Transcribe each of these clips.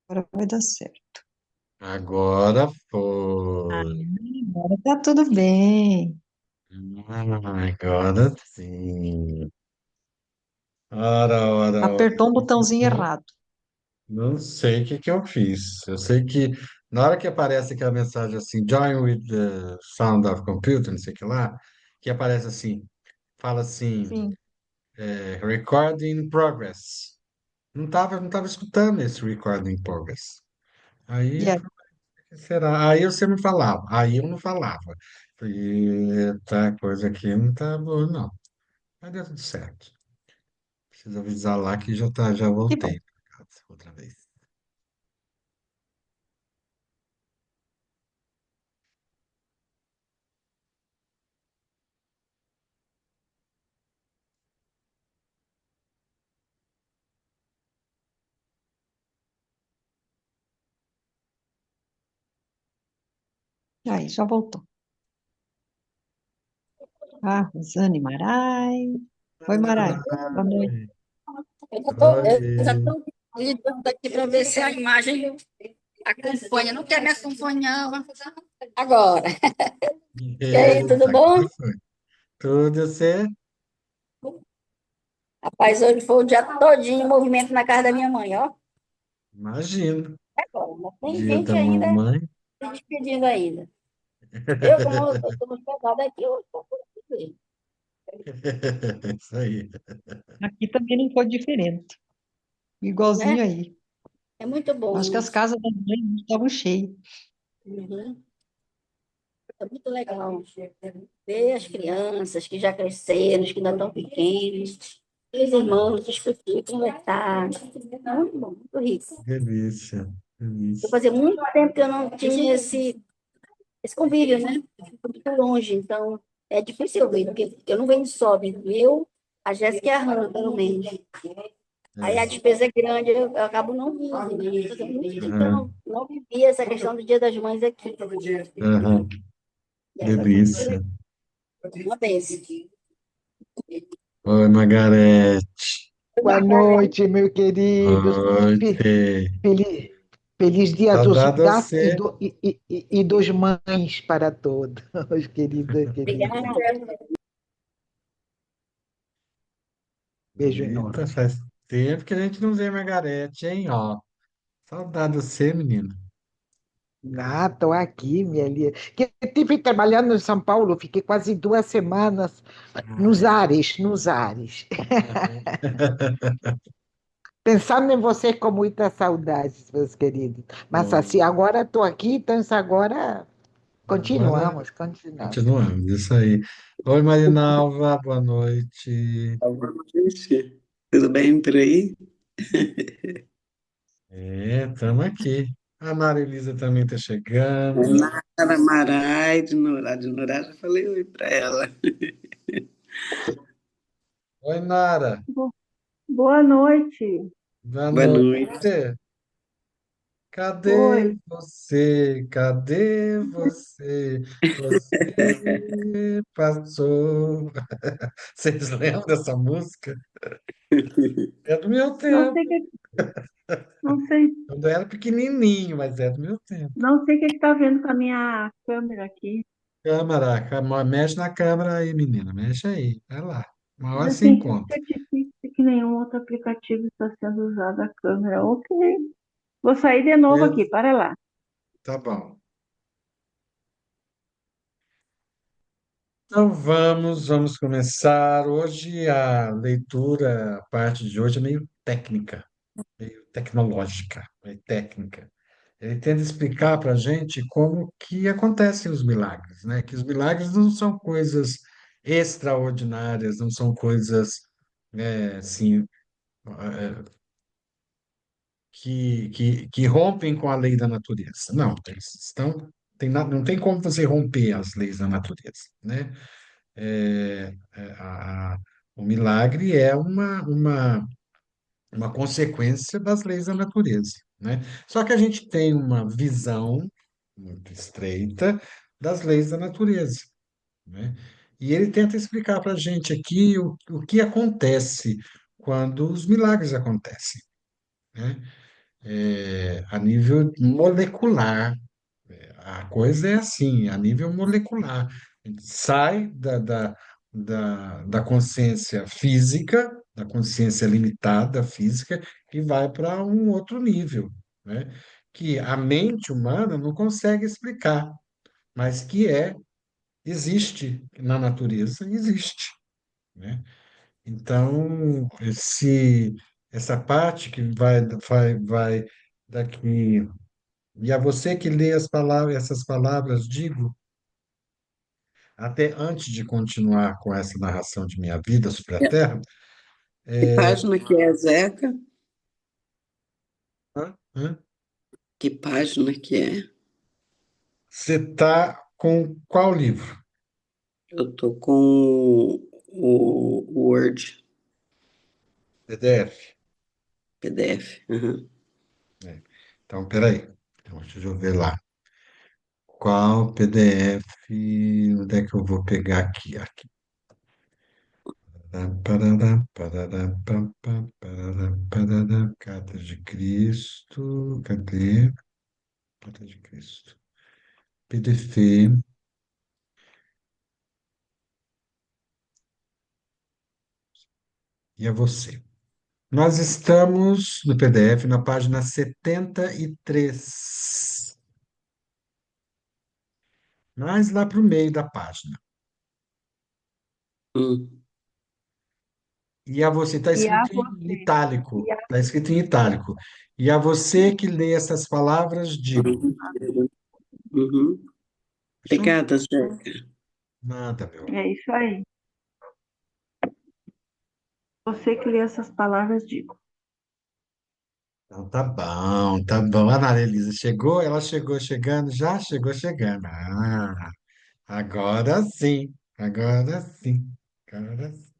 Agora vai dar certo. Agora Ah, foi. agora tá tudo bem. Agora sim. Ora. Apertou um botãozinho errado. Não sei o que que eu fiz. Eu sei que na hora que aparece aquela mensagem assim, Join with the Sound of Computer, não sei o que lá, que aparece assim, fala assim, Sim. Recording in progress. Não tava escutando esse recording in progress. E Aí, aí? será? Aí você me falava, aí eu não falava. Falei, eita, coisa aqui não tá boa, não. Mas deu tudo certo. Preciso avisar lá que já Que bom. voltei pra casa outra vez. E aí, já voltou. Ah, Rosane Marai. Oi, Marai. Boa noite. Oi. Eu já tô ligando aqui para ver se a imagem acompanha. Não quer me acompanhar. Agora. E aí, tudo Eita, bom? agora foi. Tudo você? Rapaz, hoje foi o dia todinho em movimento na casa da minha mãe, ó. Imagino. Agora, mas tem Dia da gente ainda mamãe. se despedindo ainda. Eu, como eu estou hospedada aqui, eu estou por aqui mesmo. Isso aí. Aqui também não foi diferente. Né? Igualzinho aí. É muito Acho que bom. as casas das mães estavam cheias. Uhum. É muito legal ver as crianças que já cresceram, os que ainda estão pequenos, os irmãos, os filhos conversar. É muito bom, muito rico. Delícia. Eu Delícia. fazia muito tempo que eu não tinha esse convívio, né? Eu fico muito longe, então é difícil eu ver, porque eu não venho só, venho eu, a Jéssica e a Hannah, pelo menos. Aí a É. despesa é grande, eu acabo não vindo, né? Fazia muito tempo que eu Aham. não vivia essa questão do Dia das Mães aqui. Aham. E aí vai ser muito Delícia. legal. Uma vez. Oi, Margarete. Boa noite, meu querido. Fe- Oi. Feliz, feliz Dia dos Saudade de Gatos você. e dos Mães para todos, querida, querida. Obrigada. Beijo Eita, enorme. faz tempo que a gente não vê Margarete, hein? Ó, saudade de você, menino. Ah, estou aqui, minha linda. Que estive trabalhando em São Paulo, fiquei quase 2 semanas nos Ai. ares, nos ares. Aham. Pensando em você com muita saudade, meus queridos. Mas assim, Bom, agora estou aqui, então agora agora continuamos. continuamos, isso aí. Oi, Marinalva, boa noite. Boa noite. Tudo bem por aí? Estamos aqui. A Nara Elisa também está chegando. Nara Marai, de Norá, já falei oi para ela. Oi, Nara, Boa noite. boa Boa noite. noite. Cadê Oi. você? Cadê você? Você passou. Vocês lembram dessa música? É do meu Não sei tempo. que não sei, Quando eu era pequenininho, mas é do meu tempo. não sei o que está vendo com a minha câmera aqui. Mexe na câmera aí, menina. Mexe aí. Vai lá. Uma hora Mas você assim, encontra. certifique que nenhum outro aplicativo está sendo usado a câmera. Ok. Vou sair de novo aqui, para lá. Tá bom. Então vamos começar. Hoje a leitura, a parte de hoje é meio técnica, meio tecnológica, meio técnica. Ele tenta explicar para a gente como que acontecem os milagres, né? Que os milagres não são coisas extraordinárias, não são coisas assim, que rompem com a lei da natureza. Não, eles estão, não tem como você romper as leis da natureza, né? O milagre é uma consequência das leis da natureza, né? Só que a gente tem uma visão muito estreita das leis da natureza, né? E ele tenta explicar para a gente aqui o que acontece quando os milagres acontecem, né? A nível molecular. A coisa é assim, a nível molecular. A gente sai da consciência física, da consciência limitada física, e vai para um outro nível, né? Que a mente humana não consegue explicar, mas que existe na natureza, existe, né? Então, essa parte que vai daqui. E a você que lê essas palavras, digo, até antes de continuar com essa narração de minha vida sobre a Terra, Que página que é, Zeca? hã? Que página que é? Você está com qual livro? Eu tô com o Word, PDF? PDF. Aham. É. Então, peraí. Então, deixa eu ver lá. Qual PDF? Onde é que eu vou pegar aqui? Aqui. Parará, parará, pam, pam, parará, parará. Carta de Cristo. Cadê? Carta de Cristo. PDF. E é você. Nós estamos no PDF na página 73, mais lá para o meio da página. Hum. E a você está E a escrito em você. itálico. Está escrito em itálico. E a você que lê essas palavras, digo. Uhum. Fechou? Obrigada, Zeca. Nada, meu amor. É isso aí. Você que lê essas palavras, digo. Então tá bom, tá bom. A Ana Elisa chegou, ela chegou chegando, já chegou chegando. Ah, agora sim, agora sim, agora sim.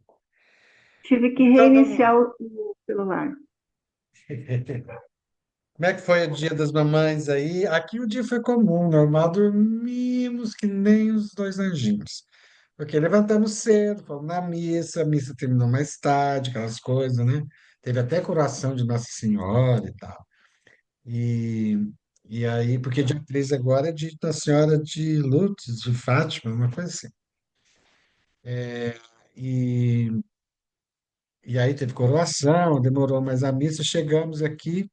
Tive que Então vamos reiniciar lá. o celular. Como é que foi o Dia das Mamães aí? Aqui o dia foi comum, normal, dormimos que nem os dois anjinhos. Porque levantamos cedo, fomos na missa, a missa terminou mais tarde, aquelas coisas, né? Teve até coroação de Nossa Senhora e tal. E, e aí, porque dia 13 agora é dia da Senhora de Lourdes, de Fátima, uma coisa assim. E, e aí teve coroação, demorou mais a missa, chegamos aqui.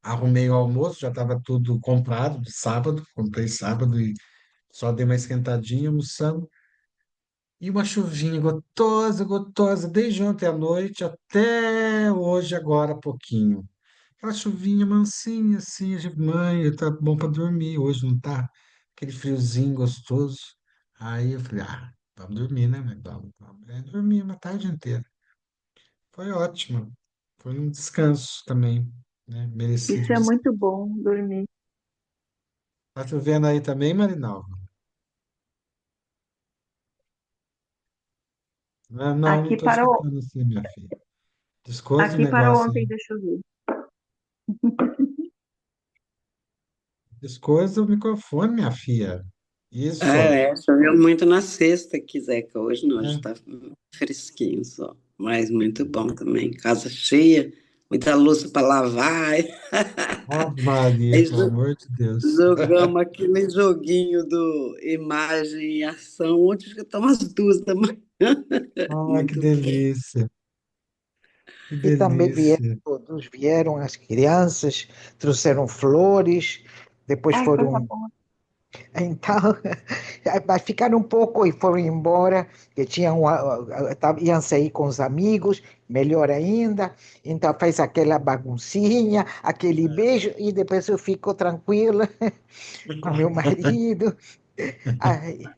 Arrumei o almoço, já estava tudo comprado de sábado, comprei sábado e só dei uma esquentadinha, almoçando. E uma chuvinha gotosa, gotosa, desde ontem à noite até hoje, agora há pouquinho. Aquela chuvinha mansinha, assim, de mãe, tá bom para dormir, hoje não tá aquele friozinho gostoso. Aí eu falei, vamos dormir, né? Vamos. Dormir uma tarde inteira. Foi ótimo. Foi um descanso também, né? Merecido Isso é descanso. muito bom, dormir. Tá chovendo aí também, Marinalva? Não Aqui estou parou, escutando você, minha filha. Descoisa o aqui parou negócio ontem aí. de chover. Descoisa o microfone, minha filha. Ah, Isso. choveu muito na sexta aqui, Zeca. Hoje não, hoje É. tá fresquinho só. Mas muito bom também. Casa cheia, muita louça para lavar. Ave Maria, Aí pelo amor de Deus. jogamos aquele joguinho do imagem e ação. Ontem que estão as 2 da manhã. Ai, que Muito bom. delícia. Que E também vieram delícia. todos, vieram as crianças, trouxeram flores, depois Ai, coisa foram. boa. Então, mas ficaram um pouco e foram embora, que iam sair com os amigos, melhor ainda. Então faz aquela baguncinha, aquele beijo, e depois eu fico tranquila com meu marido,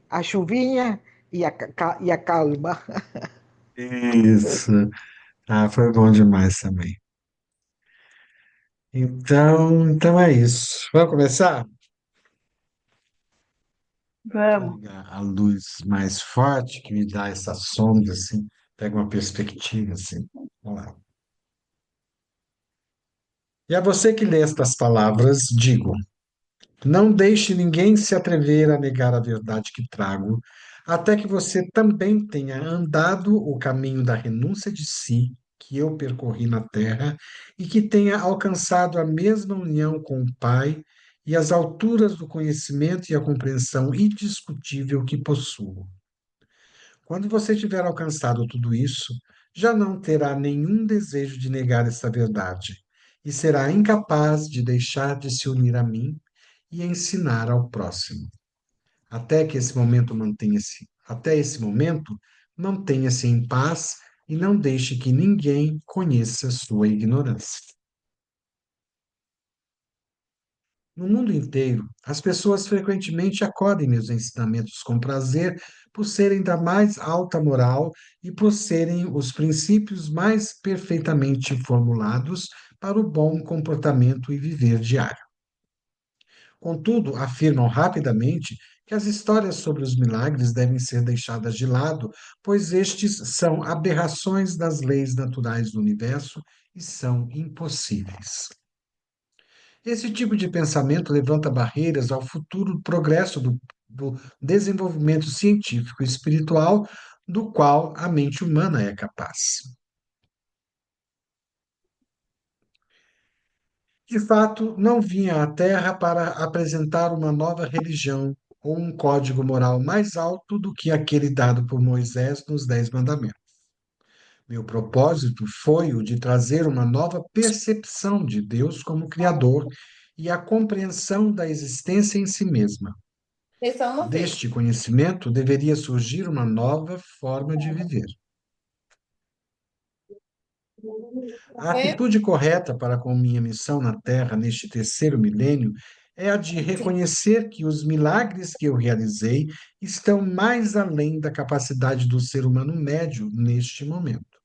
a chuvinha e a calma. Isso. Foi bom demais também. Então é isso. Vamos começar? Deixa eu Vamos. ligar a luz mais forte que me dá essa sombra, assim. Pega uma perspectiva, assim. Vamos lá. E a você que lê estas palavras, digo: não deixe ninguém se atrever a negar a verdade que trago, até que você também tenha andado o caminho da renúncia de si, que eu percorri na terra, e que tenha alcançado a mesma união com o Pai e as alturas do conhecimento e a compreensão indiscutível que possuo. Quando você tiver alcançado tudo isso, já não terá nenhum desejo de negar essa verdade e será incapaz de deixar de se unir a mim e ensinar ao próximo. Até esse momento, mantenha-se em paz e não deixe que ninguém conheça sua ignorância. No mundo inteiro, as pessoas frequentemente acodem meus ensinamentos com prazer por serem da mais alta moral e por serem os princípios mais perfeitamente formulados para o bom comportamento e viver diário. Contudo, afirmam rapidamente que as histórias sobre os milagres devem ser deixadas de lado, pois estes são aberrações das leis naturais do universo e são impossíveis. Esse tipo de pensamento levanta barreiras ao futuro progresso do desenvolvimento científico e espiritual do qual a mente humana é capaz. De fato, não vinha à Terra para apresentar uma nova religião ou um código moral mais alto do que aquele dado por Moisés nos Dez Mandamentos. Meu propósito foi o de trazer uma nova percepção de Deus como Criador e a compreensão da existência em si mesma. Deste conhecimento deveria surgir uma nova forma de viver. A atitude correta para com minha missão na Terra neste terceiro milênio é a de reconhecer que os milagres que eu realizei estão mais além da capacidade do ser humano médio neste momento.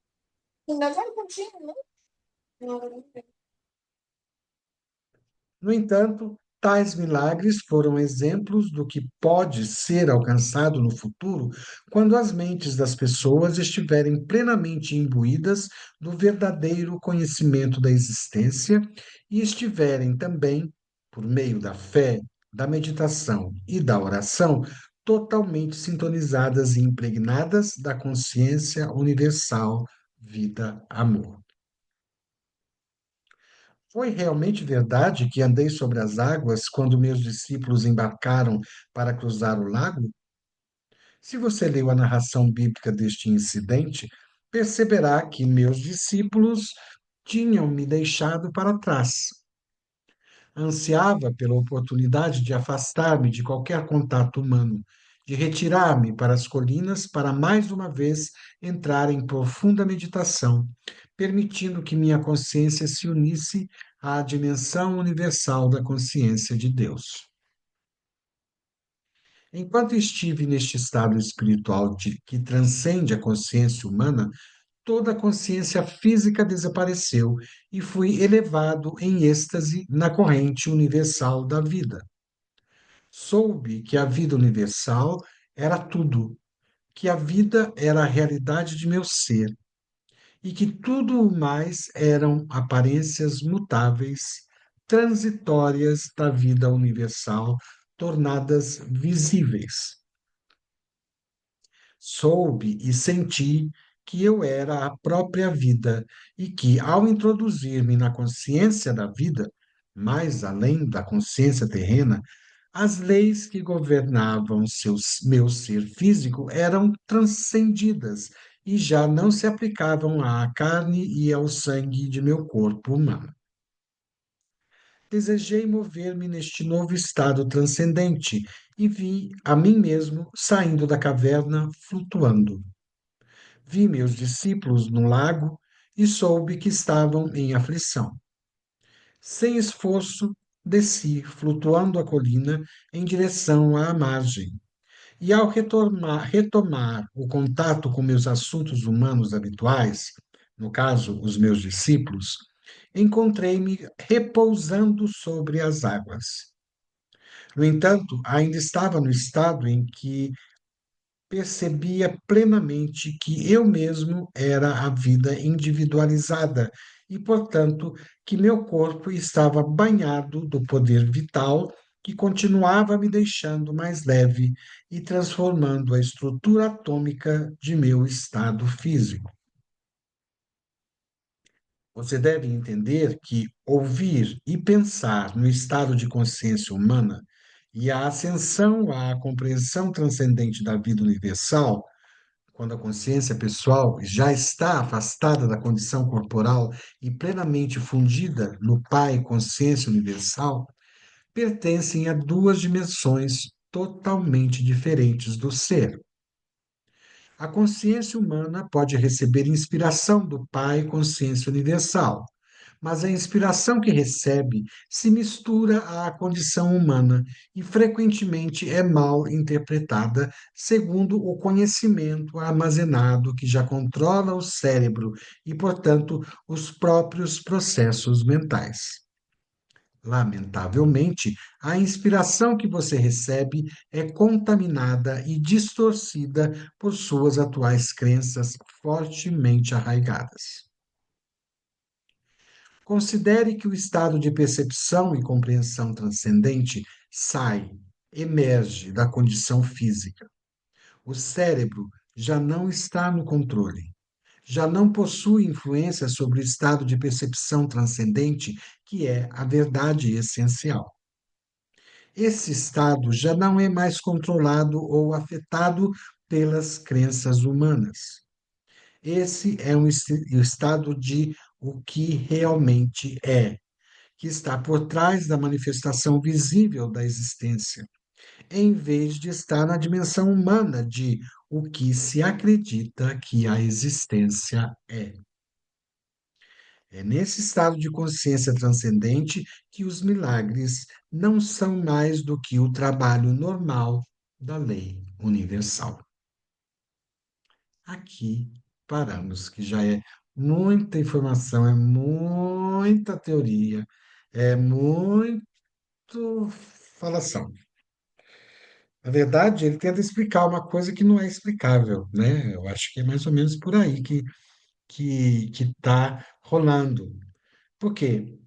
No entanto, tais milagres foram exemplos do que pode ser alcançado no futuro quando as mentes das pessoas estiverem plenamente imbuídas do verdadeiro conhecimento da existência e estiverem também, por meio da fé, da meditação e da oração, totalmente sintonizadas e impregnadas da consciência universal, vida, amor. Foi realmente verdade que andei sobre as águas quando meus discípulos embarcaram para cruzar o lago? Se você leu a narração bíblica deste incidente, perceberá que meus discípulos tinham me deixado para trás. Ansiava pela oportunidade de afastar-me de qualquer contato humano, de retirar-me para as colinas para mais uma vez entrar em profunda meditação, permitindo que minha consciência se unisse à dimensão universal da consciência de Deus. Enquanto estive neste estado espiritual que transcende a consciência humana, toda a consciência física desapareceu e fui elevado em êxtase na corrente universal da vida. Soube que a vida universal era tudo, que a vida era a realidade de meu ser e que tudo o mais eram aparências mutáveis, transitórias da vida universal, tornadas visíveis. Soube e senti que eu era a própria vida e que, ao introduzir-me na consciência da vida, mais além da consciência terrena, as leis que governavam meu ser físico eram transcendidas e já não se aplicavam à carne e ao sangue de meu corpo humano. Desejei mover-me neste novo estado transcendente e vi a mim mesmo saindo da caverna, flutuando. Vi meus discípulos no lago e soube que estavam em aflição. Sem esforço, desci, flutuando a colina em direção à margem. E ao retomar o contato com meus assuntos humanos habituais, no caso, os meus discípulos, encontrei-me repousando sobre as águas. No entanto, ainda estava no estado em que percebia plenamente que eu mesmo era a vida individualizada e, portanto, que meu corpo estava banhado do poder vital que continuava me deixando mais leve e transformando a estrutura atômica de meu estado físico. Você deve entender que ouvir e pensar no estado de consciência humana e a ascensão à compreensão transcendente da vida universal, quando a consciência pessoal já está afastada da condição corporal e plenamente fundida no Pai Consciência Universal, pertencem a duas dimensões totalmente diferentes do ser. A consciência humana pode receber inspiração do Pai Consciência Universal, mas a inspiração que recebe se mistura à condição humana e frequentemente é mal interpretada segundo o conhecimento armazenado que já controla o cérebro e, portanto, os próprios processos mentais. Lamentavelmente, a inspiração que você recebe é contaminada e distorcida por suas atuais crenças fortemente arraigadas. Considere que o estado de percepção e compreensão transcendente emerge da condição física. O cérebro já não está no controle, já não possui influência sobre o estado de percepção transcendente, que é a verdade essencial. Esse estado já não é mais controlado ou afetado pelas crenças humanas. Esse é um estado de o que realmente é, que está por trás da manifestação visível da existência, em vez de estar na dimensão humana de o que se acredita que a existência é. É nesse estado de consciência transcendente que os milagres não são mais do que o trabalho normal da lei universal. Aqui paramos, que já é muita informação, é muita teoria, é muito falação. Na verdade, ele tenta explicar uma coisa que não é explicável, né? Eu acho que é mais ou menos por aí que está rolando. Por quê?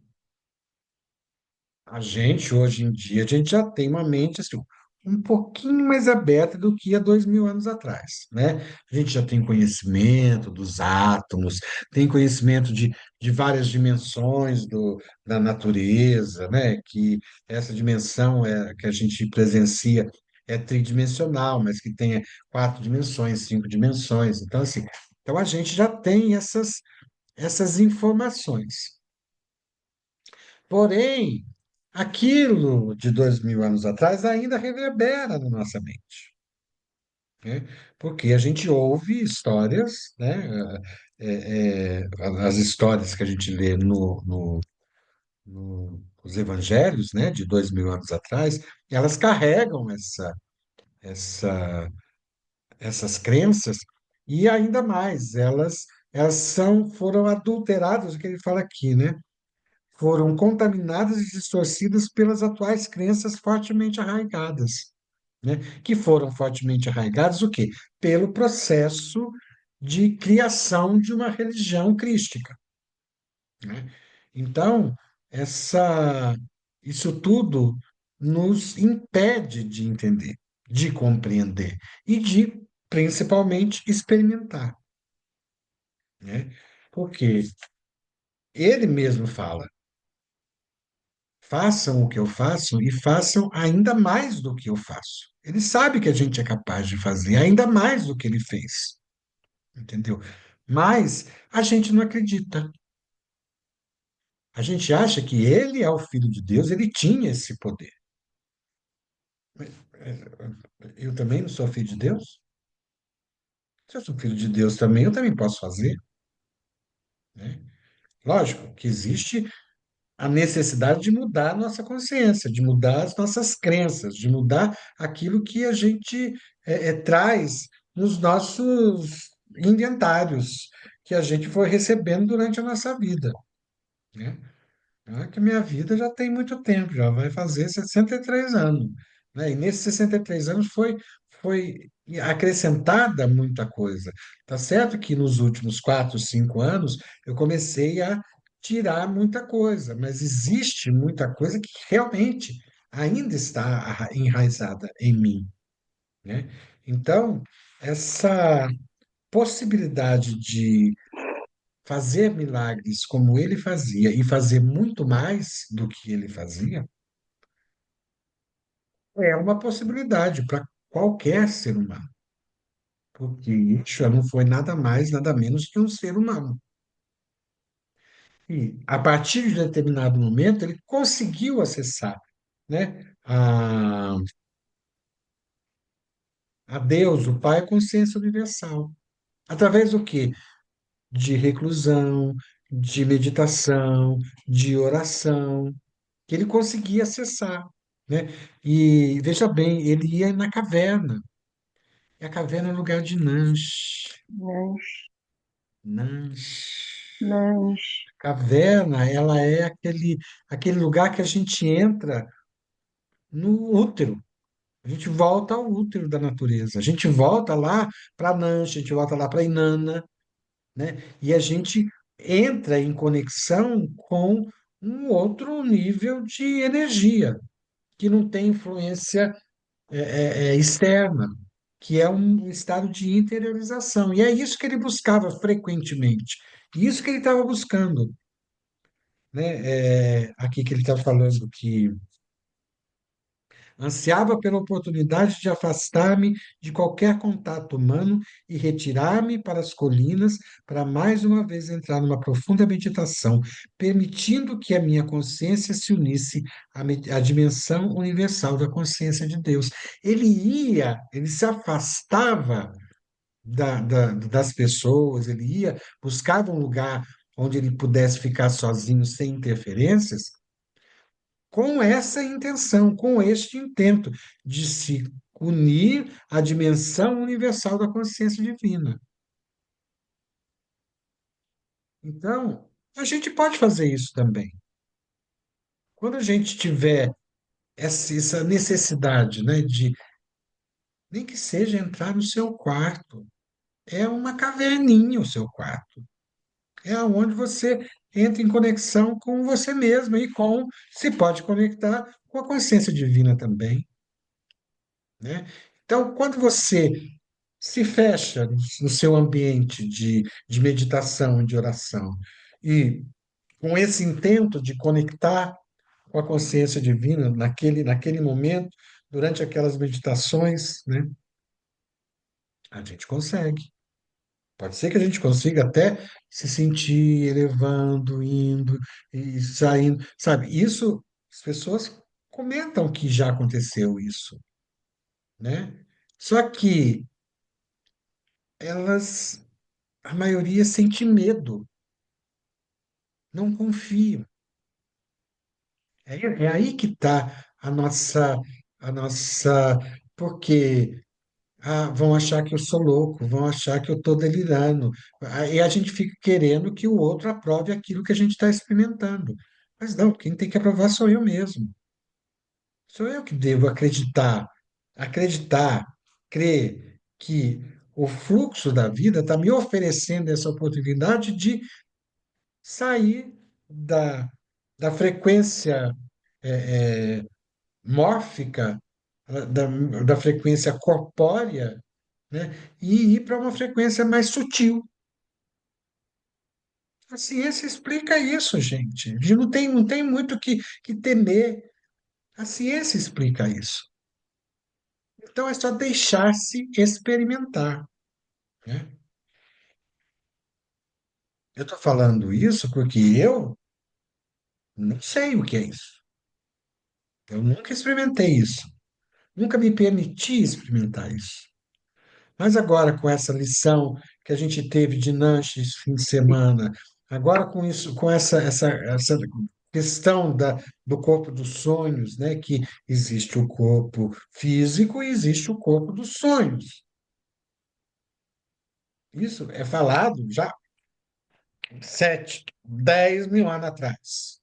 A gente, hoje em dia, a gente já tem uma mente assim, um pouquinho mais aberta do que há 2000 anos atrás, né? A gente já tem conhecimento dos átomos, tem conhecimento de várias dimensões da natureza, né? Que essa dimensão que a gente presencia é tridimensional, mas que tem 4 dimensões, 5 dimensões. Então, assim, então a gente já tem essas informações. Porém, aquilo de 2000 anos atrás ainda reverbera na nossa mente, né? Porque a gente ouve histórias, né? As histórias que a gente lê nos evangelhos, né? De 2000 anos atrás, elas carregam essa, essas crenças e ainda mais, elas foram adulteradas, o que ele fala aqui, né? Foram contaminadas e distorcidas pelas atuais crenças fortemente arraigadas, né? Que foram fortemente arraigadas o quê? Pelo processo de criação de uma religião crística, né? Então, isso tudo nos impede de entender, de compreender e de, principalmente, experimentar, né? Porque ele mesmo fala: façam o que eu faço e façam ainda mais do que eu faço. Ele sabe que a gente é capaz de fazer ainda mais do que ele fez, entendeu? Mas a gente não acredita. A gente acha que ele é o filho de Deus, ele tinha esse poder. Eu também não sou filho de Deus? Se eu sou filho de Deus também, eu também posso fazer, né? Lógico que existe a necessidade de mudar a nossa consciência, de mudar as nossas crenças, de mudar aquilo que a gente traz nos nossos inventários que a gente foi recebendo durante a nossa vida, né? Que a minha vida já tem muito tempo, já vai fazer 63 anos, né? E nesses 63 anos foi acrescentada muita coisa. Tá certo que nos últimos 4, 5 anos eu comecei a tirar muita coisa, mas existe muita coisa que realmente ainda está enraizada em mim, né? Então, essa possibilidade de fazer milagres como ele fazia e fazer muito mais do que ele fazia é uma possibilidade para qualquer ser humano, porque Yeshua não foi nada mais, nada menos que um ser humano. E, a partir de determinado momento, ele conseguiu acessar, né, a Deus, o Pai, a consciência universal. Através do quê? De reclusão, de meditação, de oração, que ele conseguia acessar, né? E veja bem, ele ia na caverna. E a caverna é um lugar de Nanche. Lanche, Nanche. lanche. Caverna, ela é aquele lugar que a gente entra no útero. A gente volta ao útero da natureza. A gente volta lá para Nanche, a gente volta lá para Inanna, né? E a gente entra em conexão com um outro nível de energia, que não tem influência externa, que é um estado de interiorização. E é isso que ele buscava frequentemente. Isso que ele estava buscando, né? Aqui que ele está falando que ansiava pela oportunidade de afastar-me de qualquer contato humano e retirar-me para as colinas para mais uma vez entrar numa profunda meditação, permitindo que a minha consciência se unisse à dimensão universal da consciência de Deus. Ele se afastava das pessoas, ele ia, buscava um lugar onde ele pudesse ficar sozinho, sem interferências, com essa intenção, com este intento de se unir à dimensão universal da consciência divina. Então, a gente pode fazer isso também. Quando a gente tiver essa necessidade, né, de nem que seja entrar no seu quarto, é uma caverninha o seu quarto. É onde você entra em conexão com você mesmo e se pode conectar com a consciência divina também, né? Então, quando você se fecha no seu ambiente de meditação e de oração, e com esse intento de conectar com a consciência divina naquele momento, durante aquelas meditações, né, a gente consegue. Pode ser que a gente consiga até se sentir elevando, indo e saindo, sabe? Isso, as pessoas comentam que já aconteceu isso, né? Só que elas, a maioria sente medo, não confia. É aí que está a nossa, porque vão achar que eu sou louco, vão achar que eu estou delirando. Aí a gente fica querendo que o outro aprove aquilo que a gente está experimentando. Mas não, quem tem que aprovar sou eu mesmo. Sou eu que devo acreditar, crer que o fluxo da vida está me oferecendo essa oportunidade de sair da, da frequência é, mórfica, da, da frequência corpórea, né, e ir para uma frequência mais sutil. A ciência explica isso, gente. A gente não tem muito que temer. A ciência explica isso. Então é só deixar-se experimentar, né? Eu estou falando isso porque eu não sei o que é isso. Eu nunca experimentei isso. Nunca me permiti experimentar isso. Mas agora, com essa lição que a gente teve de Nantes fim de semana, agora com isso, com essa questão do corpo dos sonhos, né? Que existe o corpo físico e existe o corpo dos sonhos. Isso é falado já 7, 10 mil anos atrás.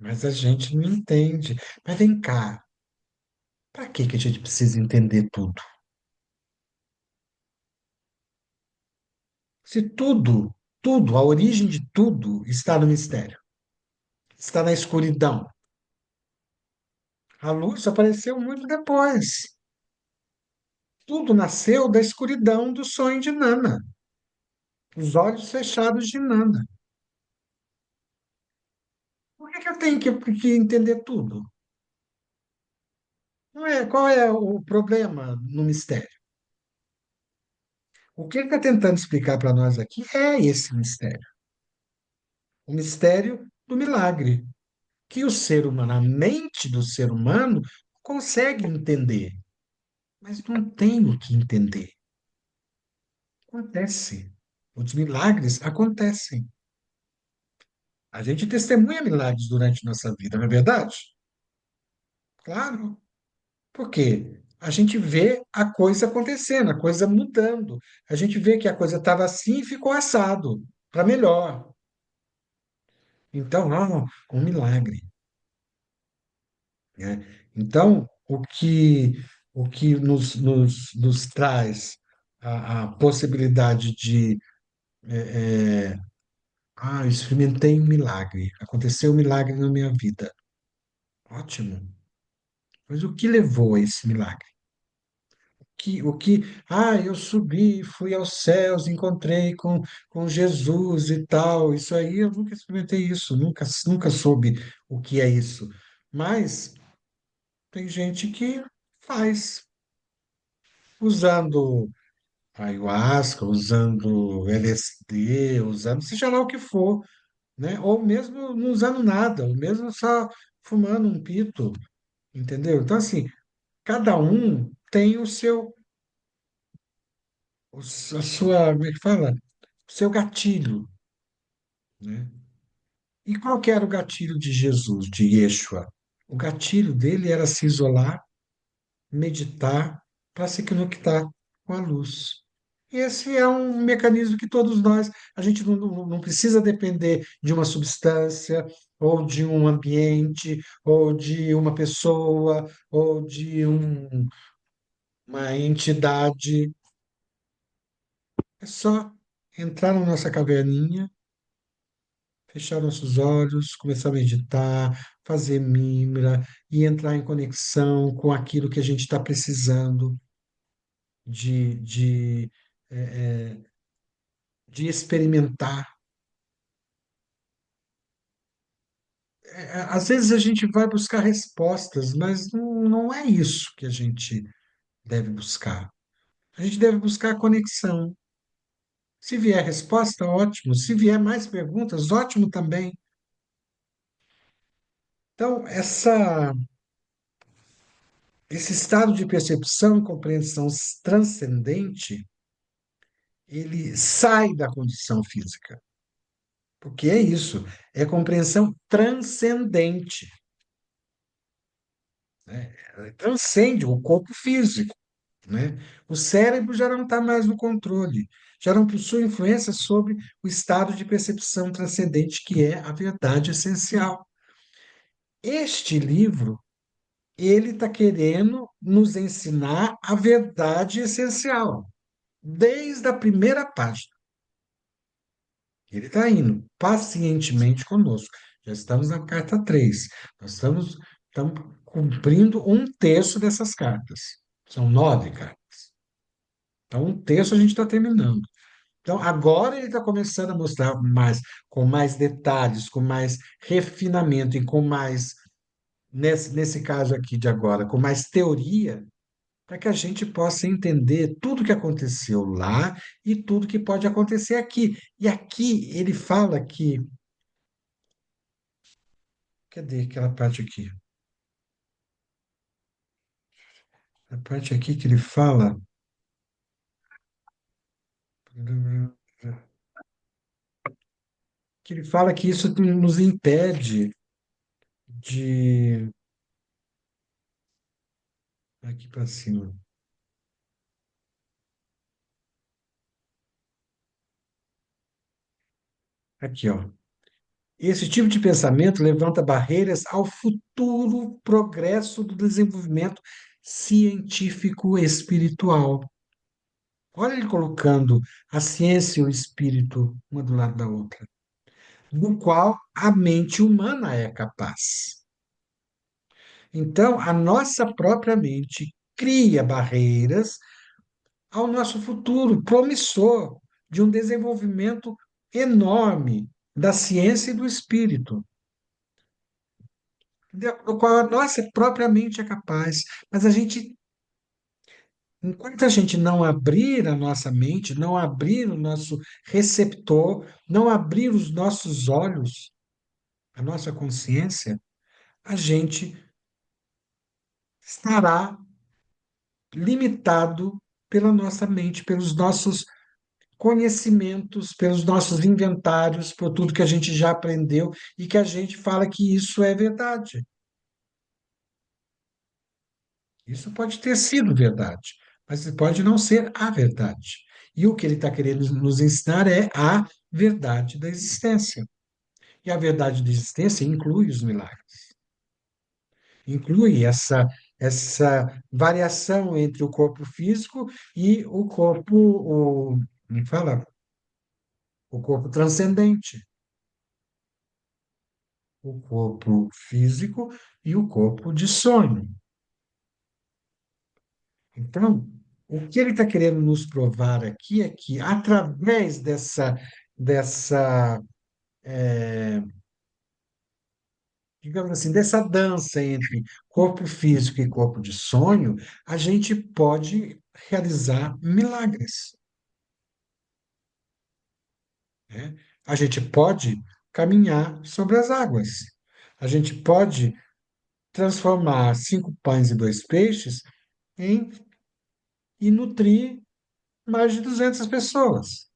Mas a gente não entende. Mas vem cá, para que a gente precisa entender tudo? Se tudo, a origem de tudo está no mistério, está na escuridão. A luz apareceu muito depois. Tudo nasceu da escuridão do sonho de Nana, os olhos fechados de Nana. Por que eu tenho que entender tudo? Não é, qual é o problema no mistério? O que ele está tentando explicar para nós aqui é esse mistério. O mistério do milagre, que o ser humano, a mente do ser humano, consegue entender, mas não tem o que entender. Acontece. Os milagres acontecem. A gente testemunha milagres durante nossa vida, não é verdade? Claro. Por quê? A gente vê a coisa acontecendo, a coisa mudando. A gente vê que a coisa estava assim e ficou assado, para melhor. Então, um milagre, né? Então, o que nos traz a possibilidade de eu experimentei um milagre, aconteceu um milagre na minha vida. Ótimo. Mas o que levou a esse milagre? Eu subi, fui aos céus, encontrei com Jesus e tal. Isso aí eu nunca experimentei isso, nunca soube o que é isso. Mas tem gente que faz, usando ayahuasca, usando LSD, usando seja lá o que for, né? Ou mesmo não usando nada, ou mesmo só fumando um pito, entendeu? Então, assim, cada um tem a sua, como é que fala? O seu gatilho, né? E qual que era o gatilho de Jesus, de Yeshua? O gatilho dele era se isolar, meditar, para se conectar com a luz. E esse é um mecanismo que todos nós, a gente não precisa depender de uma substância, ou de um ambiente, ou de uma pessoa, ou de uma entidade. É só entrar na nossa caverninha, fechar nossos olhos, começar a meditar, fazer mimra e entrar em conexão com aquilo que a gente está precisando de, eh, de experimentar. Às vezes a gente vai buscar respostas, mas não é isso que a gente deve buscar. A gente deve buscar conexão. Se vier resposta, ótimo. Se vier mais perguntas, ótimo também. Então, esse estado de percepção e compreensão transcendente, ele sai da condição física. Porque é isso, é compreensão transcendente, né? Ela transcende o corpo físico, né? O cérebro já não está mais no controle, já não possui influência sobre o estado de percepção transcendente, que é a verdade essencial. Este livro, ele está querendo nos ensinar a verdade essencial, desde a primeira página. Ele está indo pacientemente conosco. Já estamos na carta 3. Nós estamos cumprindo um terço dessas cartas. São 9 cartas. Então, um terço a gente está terminando. Então, agora ele está começando a mostrar mais, com mais detalhes, com mais refinamento e com mais, nesse caso aqui de agora, com mais teoria, para que a gente possa entender tudo que aconteceu lá e tudo que pode acontecer aqui. E aqui ele fala que. Cadê aquela parte aqui? A parte aqui que ele fala. Que ele fala que isso nos impede de. Aqui para cima. Aqui, ó. Esse tipo de pensamento levanta barreiras ao futuro progresso do desenvolvimento científico espiritual. Olha ele colocando a ciência e o espírito uma do lado da outra, do qual a mente humana é capaz. Então, a nossa própria mente cria barreiras ao nosso futuro promissor de um desenvolvimento enorme da ciência e do espírito, do qual a nossa própria mente é capaz. Mas enquanto a gente não abrir a nossa mente, não abrir o nosso receptor, não abrir os nossos olhos, a nossa consciência, a gente estará limitado pela nossa mente, pelos nossos conhecimentos, pelos nossos inventários, por tudo que a gente já aprendeu e que a gente fala que isso é verdade. Isso pode ter sido verdade, mas pode não ser a verdade. E o que ele está querendo nos ensinar é a verdade da existência. E a verdade da existência inclui os milagres, inclui essa variação entre o corpo físico e o corpo, me fala, o corpo transcendente, o corpo físico e o corpo de sonho. Então, o que ele está querendo nos provar aqui é que, através dessa, digamos assim, dessa dança entre corpo físico e corpo de sonho, a gente pode realizar milagres, né? A gente pode caminhar sobre as águas. A gente pode transformar 5 pães e 2 peixes em, e nutrir mais de 200 pessoas.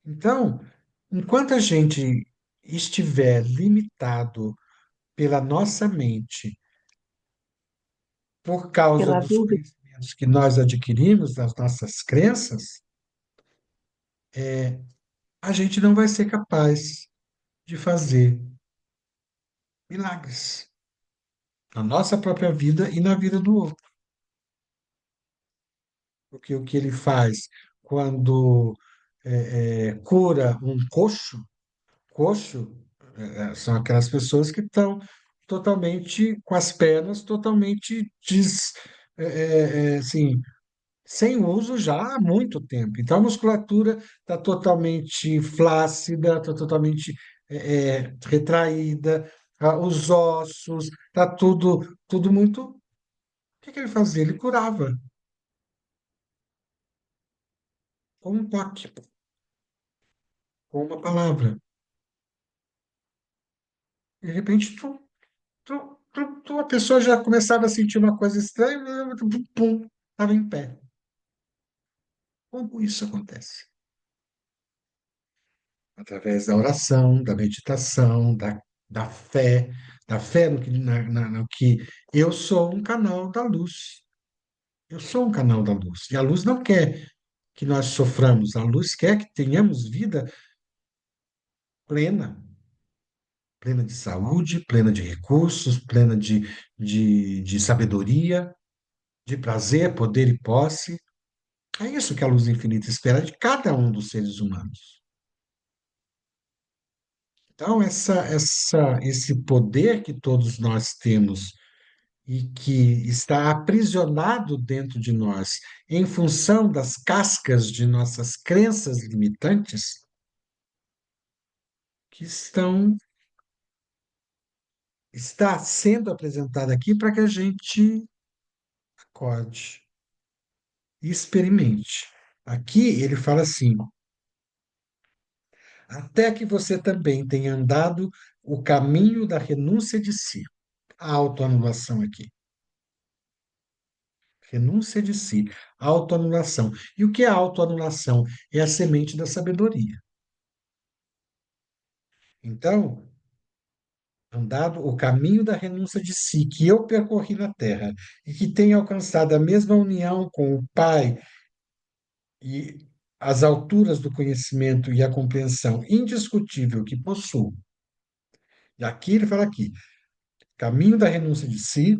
Então, enquanto a gente estiver limitado pela nossa mente, por causa Pela dos dúvida. conhecimentos que nós adquirimos, das nossas crenças, a gente não vai ser capaz de fazer milagres na nossa própria vida e na vida do outro. Porque o que ele faz quando cura um coxo, coxo são aquelas pessoas que estão totalmente com as pernas totalmente assim, sem uso já há muito tempo. Então a musculatura está totalmente flácida, está totalmente retraída, os ossos, está tudo muito. O que que ele fazia? Ele curava com um toque, com uma palavra. De repente, a pessoa já começava a sentir uma coisa estranha, pum, estava em pé. Como isso acontece? Através da oração, da meditação, da fé no que eu sou um canal da luz. Eu sou um canal da luz. E a luz não quer que nós soframos, a luz quer que tenhamos vida plena, plena de saúde, plena de recursos, plena de sabedoria, de prazer, poder e posse. É isso que a luz infinita espera de cada um dos seres humanos. Então, esse poder que todos nós temos e que está aprisionado dentro de nós em função das cascas de nossas crenças limitantes, que está sendo apresentada aqui para que a gente acorde e experimente. Aqui ele fala assim: até que você também tenha andado o caminho da renúncia de si. A autoanulação aqui. Renúncia de si, autoanulação. E o que é autoanulação? É a semente da sabedoria. Então, andado o caminho da renúncia de si, que eu percorri na terra, e que tenho alcançado a mesma união com o Pai e as alturas do conhecimento e a compreensão indiscutível que possuo. E aqui ele fala aqui, caminho da renúncia de si,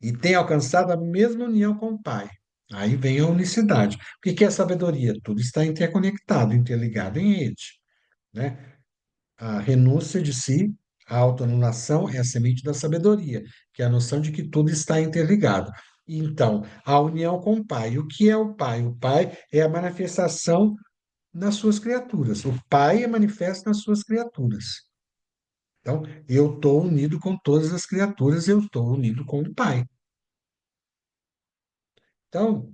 e tem alcançado a mesma união com o Pai. Aí vem a unicidade. O que é sabedoria? Tudo está interconectado, interligado em rede, né? A renúncia de si A autoanulação é a semente da sabedoria, que é a noção de que tudo está interligado. Então, a união com o Pai. O que é o Pai? O Pai é a manifestação nas suas criaturas. O Pai é manifesto nas suas criaturas. Então, eu estou unido com todas as criaturas, eu estou unido com o Pai. Então,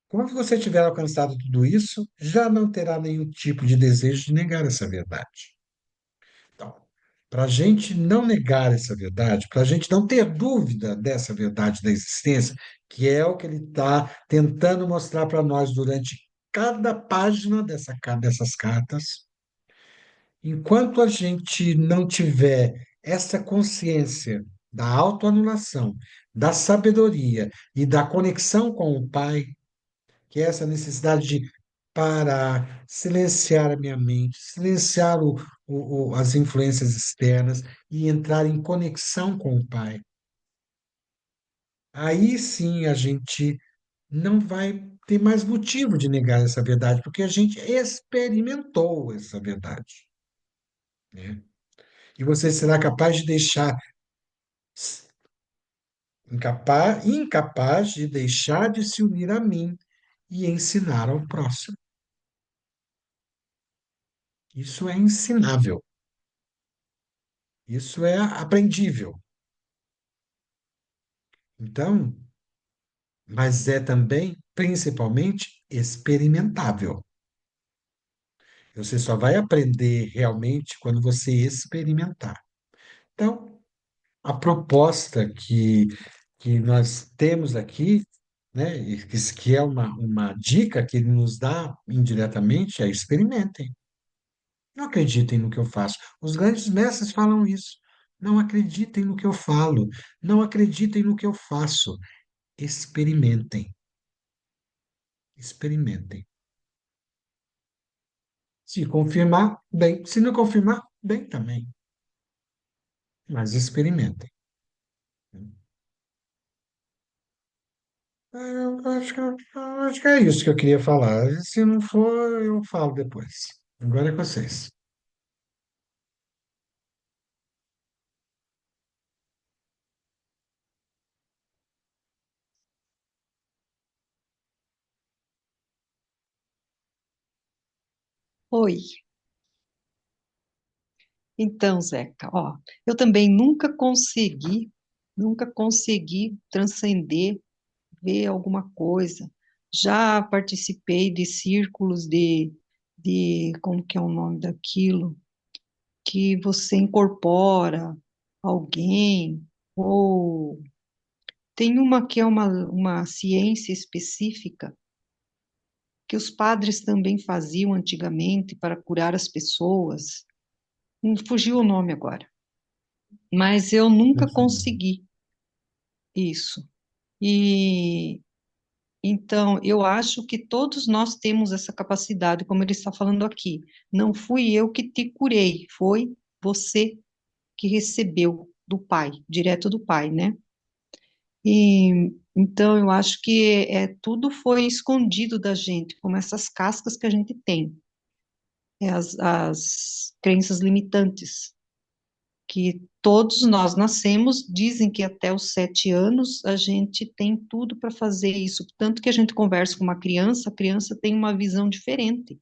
quando você tiver alcançado tudo isso, já não terá nenhum tipo de desejo de negar essa verdade. Então, para a gente não negar essa verdade, para a gente não ter dúvida dessa verdade da existência, que é o que ele está tentando mostrar para nós durante cada página dessas cartas, enquanto a gente não tiver essa consciência da autoanulação, da sabedoria e da conexão com o Pai, que é essa necessidade de parar, silenciar a minha mente, silenciar as influências externas e entrar em conexão com o Pai. Aí sim a gente não vai ter mais motivo de negar essa verdade, porque a gente experimentou essa verdade, né? E você será capaz de deixar incapaz de deixar de se unir a mim e ensinar ao próximo. Isso é ensinável. Isso é aprendível. Então, mas é também, principalmente, experimentável. Você só vai aprender realmente quando você experimentar. Então, a proposta que nós temos aqui, né, e que é uma dica que ele nos dá indiretamente, é experimentem. Não acreditem no que eu faço. Os grandes mestres falam isso. Não acreditem no que eu falo. Não acreditem no que eu faço. Experimentem. Experimentem. Se confirmar, bem. Se não confirmar, bem também. Mas experimentem. Eu acho que é isso que eu queria falar. Se não for, eu falo depois. Agora é com vocês. Oi. Então, Zeca, ó, eu também nunca consegui transcender, ver alguma coisa. Já participei de círculos como que é o nome daquilo? Que você incorpora alguém, ou tem uma que é uma ciência específica que os padres também faziam antigamente para curar as pessoas. Fugiu o nome agora, mas eu nunca consegui isso. E então eu acho que todos nós temos essa capacidade, como ele está falando aqui. Não fui eu que te curei, foi você que recebeu do Pai, direto do Pai, né? E então eu acho que tudo foi escondido da gente, como essas cascas que a gente tem, as crenças limitantes, que todos nós nascemos, dizem que até os 7 anos a gente tem tudo para fazer isso. Tanto que a gente conversa com uma criança, a criança tem uma visão diferente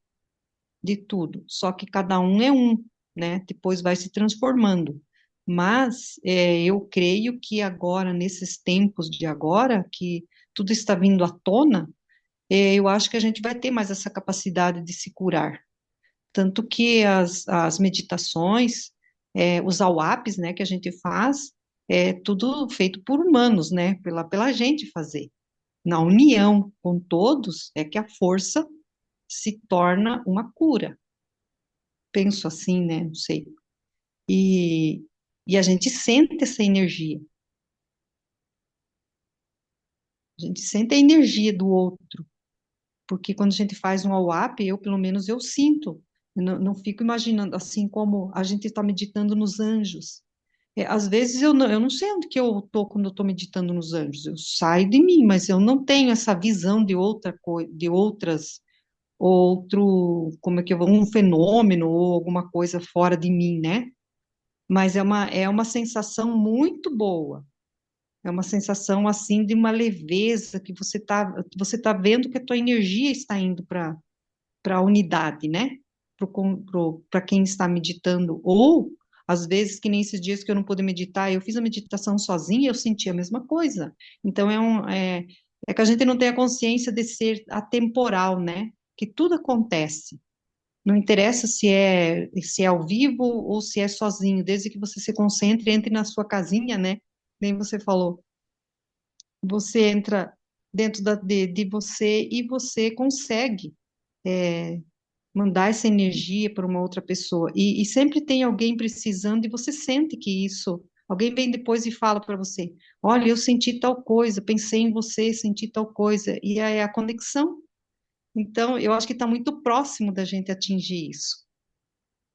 de tudo, só que cada um é um, né? Depois vai se transformando. Mas eu creio que agora, nesses tempos de agora, que tudo está vindo à tona, eu acho que a gente vai ter mais essa capacidade de se curar. Tanto que as meditações, os AWAPs, né, que a gente faz, é tudo feito por humanos, né, pela gente fazer. Na união com todos, é que a força se torna uma cura. Penso assim, né, não sei. E, e a gente sente essa energia. A gente sente a energia do outro. Porque quando a gente faz um AWAP, eu, pelo menos, eu sinto. Eu não fico imaginando, assim como a gente está meditando nos anjos. Às vezes eu não sei onde que eu estou quando eu estou meditando nos anjos. Eu saio de mim, mas eu não tenho essa visão de outra coisa, de outro, como é que eu vou, um fenômeno ou alguma coisa fora de mim, né? mas é uma sensação muito boa. É uma sensação assim de uma leveza que você tá vendo que a tua energia está indo para a unidade, né? Para quem está meditando. Ou, às vezes, que nem esses dias que eu não pude meditar, eu fiz a meditação sozinha e eu senti a mesma coisa. Então, é que a gente não tem a consciência de ser atemporal, né? Que tudo acontece. Não interessa se é ao vivo ou se é sozinho, desde que você se concentre, entre na sua casinha, né? Nem você falou. Você entra dentro de você e você consegue mandar essa energia para uma outra pessoa. E sempre tem alguém precisando e você sente que isso. Alguém vem depois e fala para você: Olha, eu senti tal coisa, pensei em você, senti tal coisa. E aí é a conexão. Então, eu acho que está muito próximo da gente atingir isso.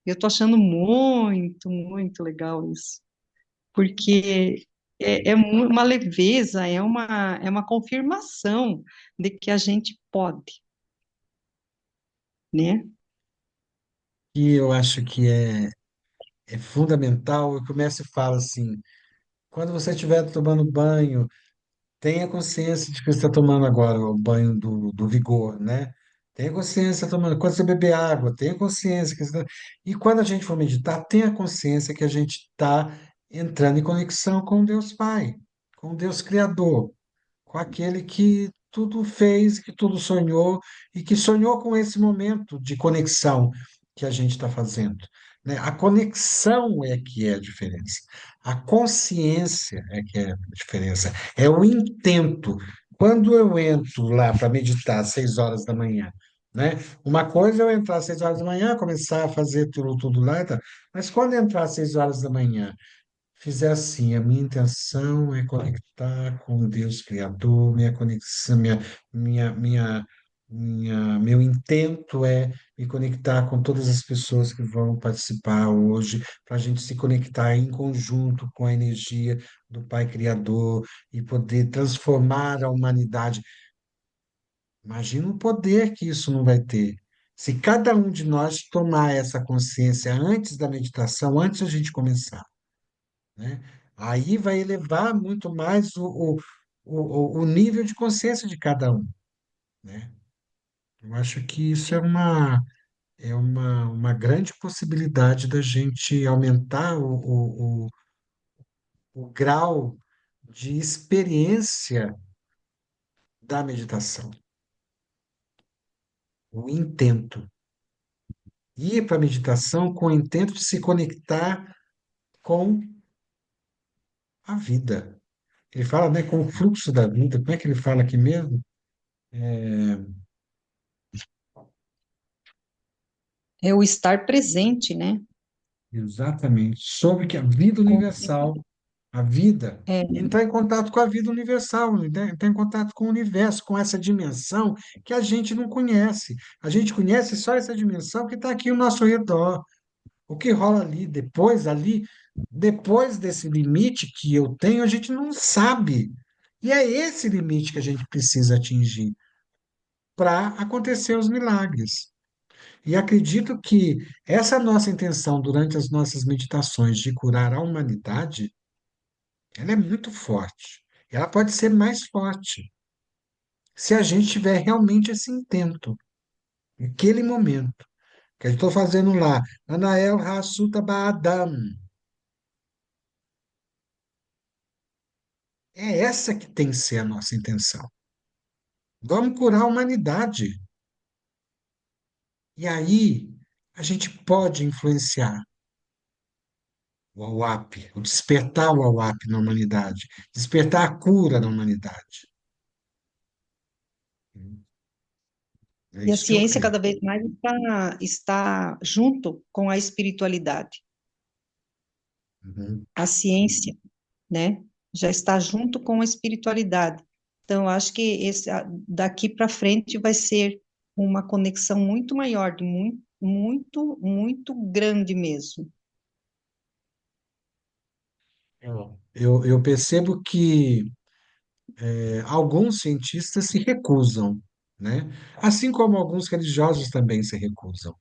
Eu estou achando muito, muito legal isso. Porque uma leveza, é uma confirmação de que a gente pode, né? E eu acho que é fundamental. Eu começo e falo assim: quando você estiver tomando banho, tenha consciência de que você está tomando agora o banho do vigor, né? Tenha consciência tomando. Quando você beber água, tenha consciência que você tá... E quando a gente for meditar, tenha consciência que a gente está entrando em conexão com Deus Pai, com Deus Criador, com aquele que tudo fez, que tudo sonhou e que sonhou com esse momento de conexão que a gente está fazendo, né? A conexão é que é a diferença. A consciência é que é a diferença. É o intento. Quando eu entro lá para meditar às 6 horas da manhã, né? Uma coisa é eu entrar às 6 horas da manhã, começar a fazer tudo lá, e tal. Mas quando eu entrar às 6 horas da manhã fizer assim, a minha intenção é conectar com Deus Criador, minha conexão, meu intento é me conectar com todas as pessoas que vão participar hoje, para a gente se conectar em conjunto com a energia do Pai Criador e poder transformar a humanidade. Imagina o poder que isso não vai ter. Se cada um de nós tomar essa consciência antes da meditação, antes da gente começar, né? Aí vai elevar muito mais o nível de consciência de cada um, né? Eu acho que isso é uma grande possibilidade da gente aumentar o grau de experiência da meditação, o intento. Ir para a meditação com o intento de se conectar com a vida. Ele fala, né, com o fluxo da vida. Como é que ele fala aqui mesmo? É o estar presente, né? Exatamente. Sobre que a vida universal, a vida, É, entrar em contato com a vida universal, né? Entrar em contato com o universo, com essa dimensão que a gente não conhece. A gente conhece só essa dimensão que está aqui ao nosso redor. O que rola ali, depois desse limite que eu tenho, a gente não sabe. E é esse limite que a gente precisa atingir para acontecer os milagres. E acredito que essa nossa intenção durante as nossas meditações de curar a humanidade, ela é muito forte. Ela pode ser mais forte se a gente tiver realmente esse intento, naquele momento. Que eu estou fazendo lá, Anael Hasuta Ba'adam. É essa que tem que ser a nossa intenção. Vamos curar a humanidade. E aí, a gente pode influenciar o AUAP, o despertar o AUAP na humanidade, despertar a cura na humanidade. É e a isso que eu ciência creio. cada vez mais está junto com a espiritualidade. Uhum. A ciência, né? Já está junto com a espiritualidade. Então, eu acho que daqui para frente vai ser uma conexão muito maior, de muito, muito, muito grande mesmo. Eu percebo que alguns cientistas se recusam, né? Assim como alguns religiosos também se recusam,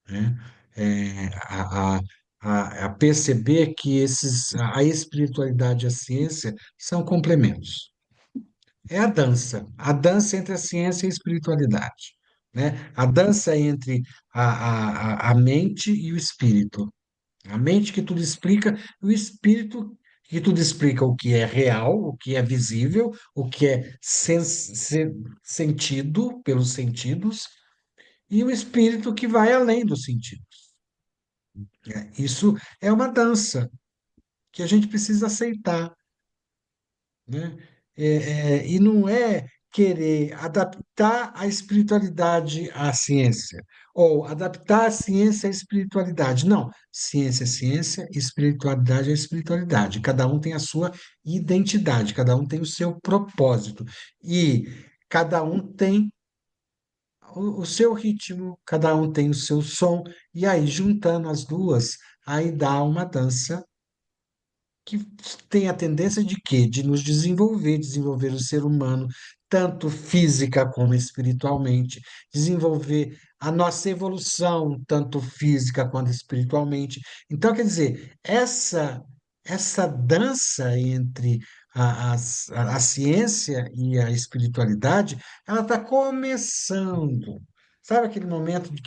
né? É, a, a, a perceber que a espiritualidade e a ciência são complementos. É a dança entre a ciência e a espiritualidade, né? A dança entre a mente e o espírito. A mente que tudo explica, o espírito que tudo explica o que é real, o que é visível, o que é sentido pelos sentidos, e o espírito que vai além dos sentidos. Isso é uma dança que a gente precisa aceitar, né? E não é querer adaptar a espiritualidade à ciência, ou adaptar a ciência à espiritualidade. Não, ciência é ciência, espiritualidade é espiritualidade. Cada um tem a sua identidade, cada um tem o seu propósito, e cada um tem o seu ritmo, cada um tem o seu som, e aí, juntando as duas, aí dá uma dança que tem a tendência de quê? De nos desenvolver, desenvolver o ser humano, tanto física como espiritualmente, desenvolver a nossa evolução, tanto física quanto espiritualmente. Então, quer dizer, essa dança entre a ciência e a espiritualidade, ela está começando. Sabe aquele momento de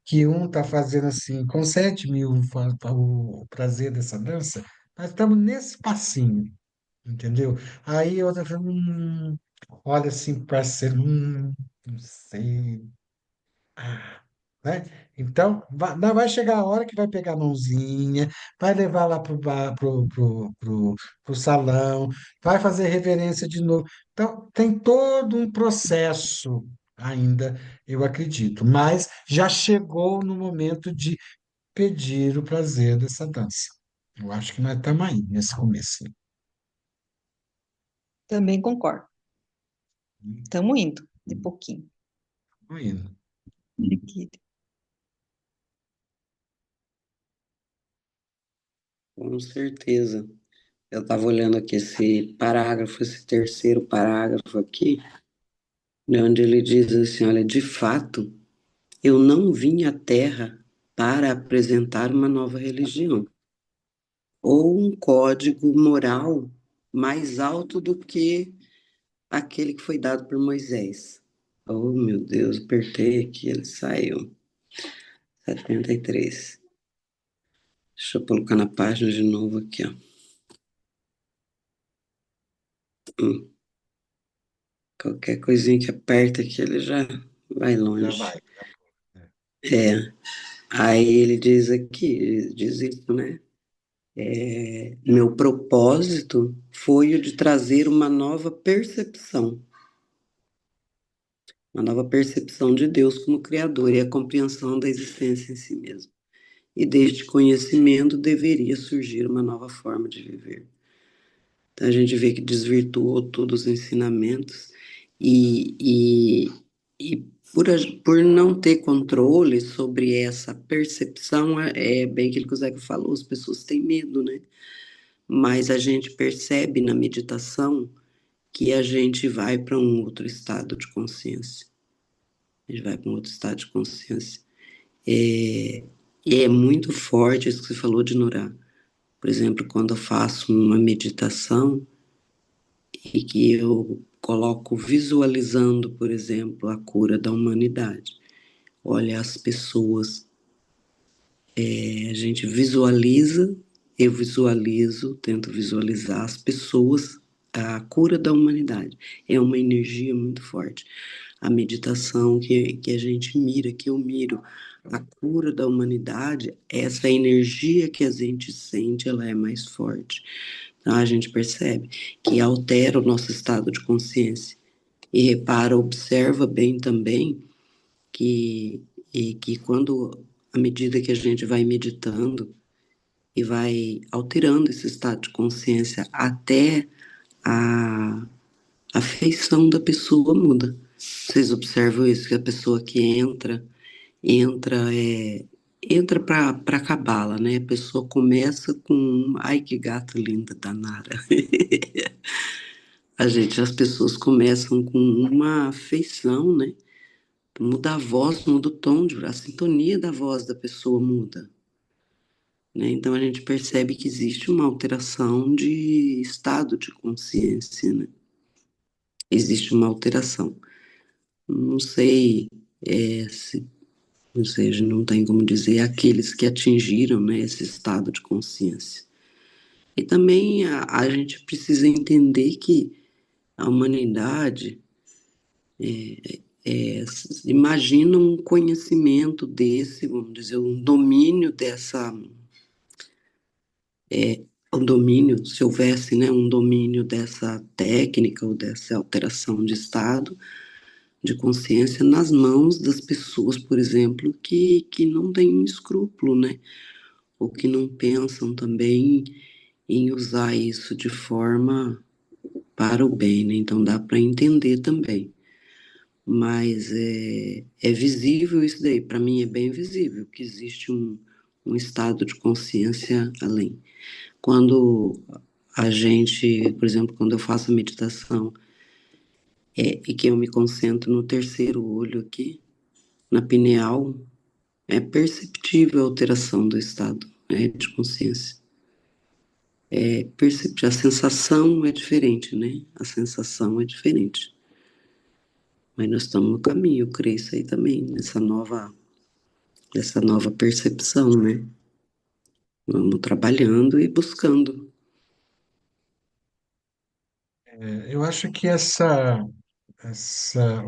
que um está fazendo assim, concede-me o prazer dessa dança? Nós estamos nesse passinho, entendeu? Aí outra fala, olha assim, parceiro, não sei. Ah, né? Então, vai chegar a hora que vai pegar a mãozinha, vai levar lá pro salão, vai fazer reverência de novo. Então, tem todo um processo ainda, eu acredito, mas já chegou no momento de pedir o prazer dessa dança. Eu acho que nós estamos aí, nesse começo. Também concordo. Estamos indo, de pouquinho. Estamos indo. Aqui. Com certeza. Eu estava olhando aqui esse parágrafo, esse terceiro parágrafo aqui, né, onde ele diz assim: olha, de fato, eu não vim à Terra para apresentar uma nova religião ou um código moral mais alto do que aquele que foi dado por Moisés. Oh, meu Deus, apertei aqui, ele saiu. 73. Deixa eu colocar na página de novo aqui, ó. Qualquer coisinha que aperta aqui, ele já vai Já longe. vai. É. Aí ele diz aqui, diz isso, né? Meu propósito foi o de trazer uma nova percepção de Deus como Criador e a compreensão da existência em si mesmo. E deste conhecimento deveria surgir uma nova forma de viver. Então a gente vê que desvirtuou todos os ensinamentos e, e, e por não ter controle sobre essa percepção, é bem aquilo que o Zeca falou, as pessoas têm medo, né? Mas a gente percebe na meditação que a gente vai para um outro estado de consciência. A gente vai para um outro estado de consciência. E é muito forte isso que você falou de Nurá. Por exemplo, quando eu faço uma meditação e que eu coloco visualizando, por exemplo, a cura da humanidade. Olha, as pessoas, a gente visualiza, eu visualizo, tento visualizar as pessoas, a cura da humanidade. É uma energia muito forte. A meditação que a gente mira, que eu miro, a cura da humanidade, essa energia que a gente sente, ela é mais forte. Então, a gente percebe que altera o nosso estado de consciência. E repara, observa bem também que quando, à medida que a gente vai meditando e vai alterando esse estado de consciência, até a, a feição da pessoa muda. Vocês observam isso, que a pessoa que entra entra para a cabala, né? A pessoa começa com, ai que gata linda da Nara. As pessoas começam com uma afeição, né? Muda a voz, muda o tom, a sintonia da voz da pessoa muda. né? Então a gente percebe que existe uma alteração de estado de consciência, né? Existe uma alteração. Não sei, se, ou seja, não tem como dizer aqueles que atingiram, né, esse estado de consciência. E também a gente precisa entender que a humanidade imagina um conhecimento desse, vamos dizer, um domínio dessa, um domínio, se houvesse, né, um domínio dessa técnica ou dessa alteração de estado de consciência nas mãos das pessoas, por exemplo, que não têm um escrúpulo, né, ou que não pensam também em usar isso de forma para o bem, né? Então dá para entender também. Mas é visível isso daí, para mim é bem visível que existe um estado de consciência além. Quando a gente, por exemplo, quando eu faço meditação e que eu me concentro no terceiro olho aqui, na pineal, é perceptível a alteração do estado, né, de consciência. É perceptível, a sensação é diferente, né? A sensação é diferente. Mas nós estamos no caminho, eu creio isso aí também, nessa nova percepção, né? Vamos trabalhando e buscando. Eu acho que o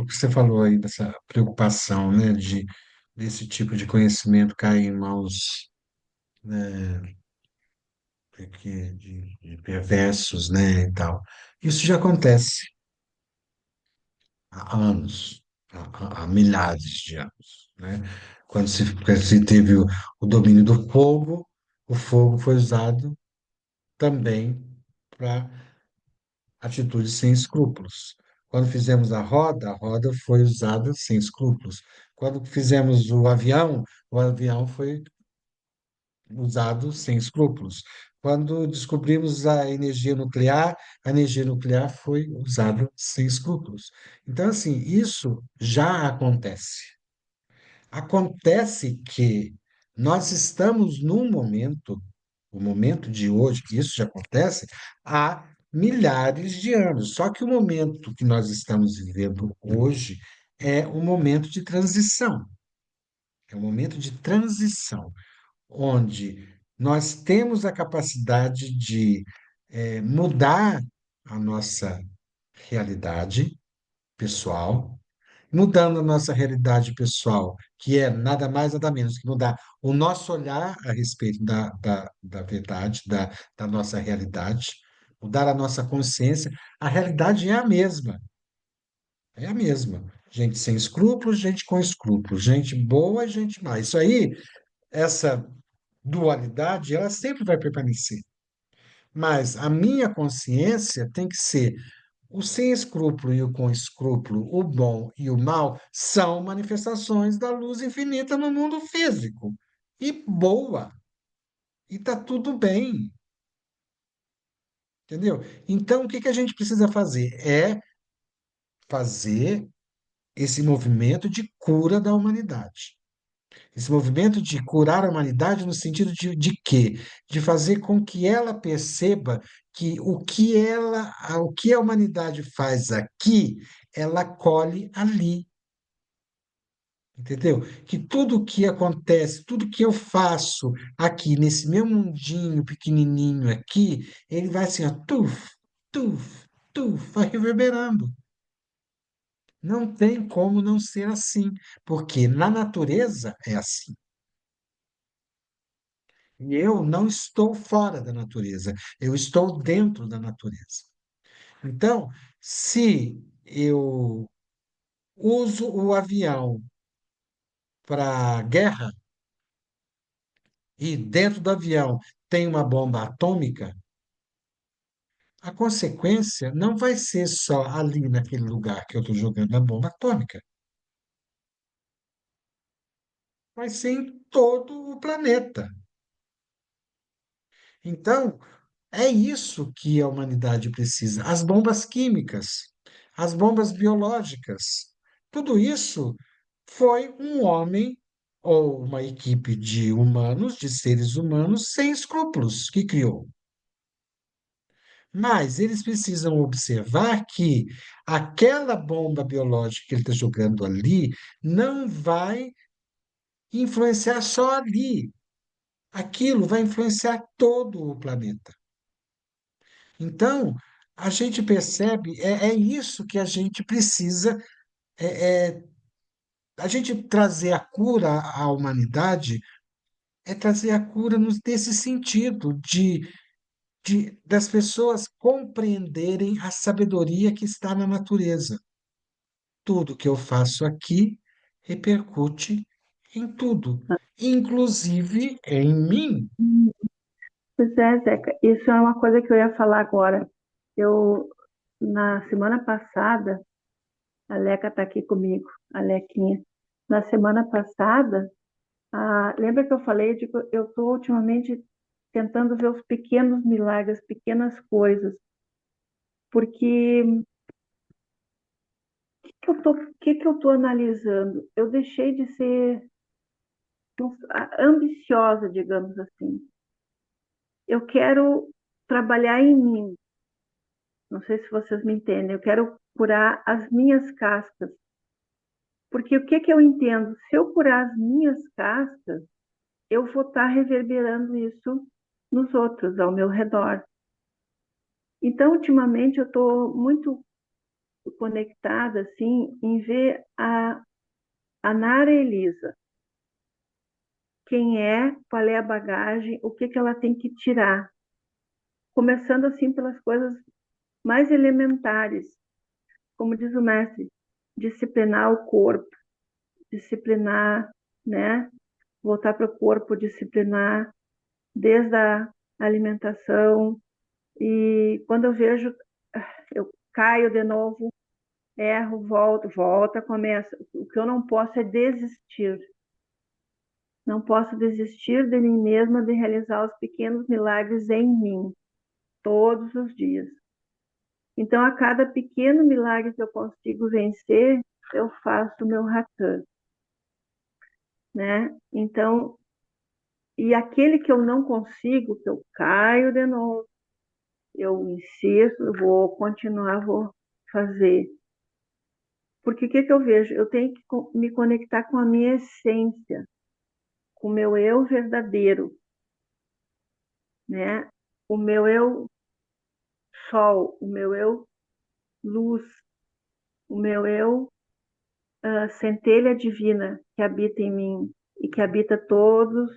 que você falou aí, dessa preocupação, né, desse tipo de conhecimento cair em mãos, né, de perversos, né, e tal. Isso já acontece há anos, há milhares de anos, né? Quando se teve o domínio do fogo, o fogo foi usado também para atitudes sem escrúpulos. Quando fizemos a roda foi usada sem escrúpulos. Quando fizemos o avião foi usado sem escrúpulos. Quando descobrimos a energia nuclear foi usada sem escrúpulos. Então, assim, isso já acontece. Acontece que nós estamos num momento, o momento de hoje, que isso já acontece há milhares de anos. Só que o momento que nós estamos vivendo hoje é um momento de transição. É um momento de transição, onde nós temos a capacidade de mudar a nossa realidade pessoal, mudando a nossa realidade pessoal, que é nada mais, nada menos que mudar o nosso olhar a respeito da verdade, da nossa realidade, mudar a nossa consciência. A realidade é a mesma, é a mesma. Gente sem escrúpulos, gente com escrúpulos, gente boa e gente má. Isso aí, essa dualidade, ela sempre vai permanecer. Mas a minha consciência tem que ser o sem escrúpulo e o com escrúpulo, o bom e o mal, são manifestações da luz infinita no mundo físico. E boa. E está tudo bem. Entendeu? Então, o que que a gente precisa fazer? É fazer esse movimento de cura da humanidade. Esse movimento de curar a humanidade no sentido de quê? De fazer com que ela perceba que o que a humanidade faz aqui, ela colhe ali. Entendeu? Que tudo que acontece, tudo que eu faço aqui nesse meu mundinho pequenininho aqui, ele vai assim, ó, tuf, tuf, tuf, vai reverberando. Não tem como não ser assim, porque na natureza é assim. E eu não estou fora da natureza, eu estou dentro da natureza. Então, se eu uso o avião para guerra e dentro do avião tem uma bomba atômica, a consequência não vai ser só ali naquele lugar que eu estou jogando a bomba atômica, vai ser em todo o planeta. Então, é isso que a humanidade precisa. As bombas químicas, as bombas biológicas, tudo isso foi um homem ou uma equipe de humanos, de seres humanos, sem escrúpulos, que criou. Mas eles precisam observar que aquela bomba biológica que ele está jogando ali não vai influenciar só ali. Aquilo vai influenciar todo o planeta. Então, a gente percebe, é isso que a gente precisa, a gente trazer a cura à humanidade, é trazer a cura nesse sentido das pessoas compreenderem a sabedoria que está na natureza. Tudo que eu faço aqui repercute em tudo, inclusive em mim. Pois é, Zeca, isso é uma coisa que eu ia falar agora. Eu, na semana passada, a Leca está aqui comigo, a Lequinha. Na semana passada, lembra que eu falei de que eu estou ultimamente tentando ver os pequenos milagres, as pequenas coisas, porque o que eu tô analisando? Eu deixei de ser ambiciosa, digamos assim. Eu quero trabalhar em mim. Não sei se vocês me entendem. Eu quero curar as minhas cascas. Porque o que eu entendo? Se eu curar as minhas cascas, eu vou estar reverberando isso nos outros, ao meu redor. Então, ultimamente, eu estou muito conectada, assim, em ver a Nara Elisa. Quem é, qual é a bagagem, o que ela tem que tirar. Começando, assim, pelas coisas mais elementares. Como diz o mestre, disciplinar o corpo, disciplinar, né? Voltar para o corpo, disciplinar desde a alimentação. E quando eu vejo, eu caio de novo, erro, volta, começa. O que eu não posso é desistir. Não posso desistir de mim mesma, de realizar os pequenos milagres em mim, todos os dias. Então, a cada pequeno milagre que eu consigo vencer, eu faço o meu Hatha, né? Então, e aquele que eu não consigo, que eu caio de novo, eu insisto, vou continuar, vou fazer. Porque o que eu vejo? Eu tenho que me conectar com a minha essência, com o meu eu verdadeiro, né? O meu eu sol, o meu eu luz, o meu eu centelha divina que habita em mim e que habita todos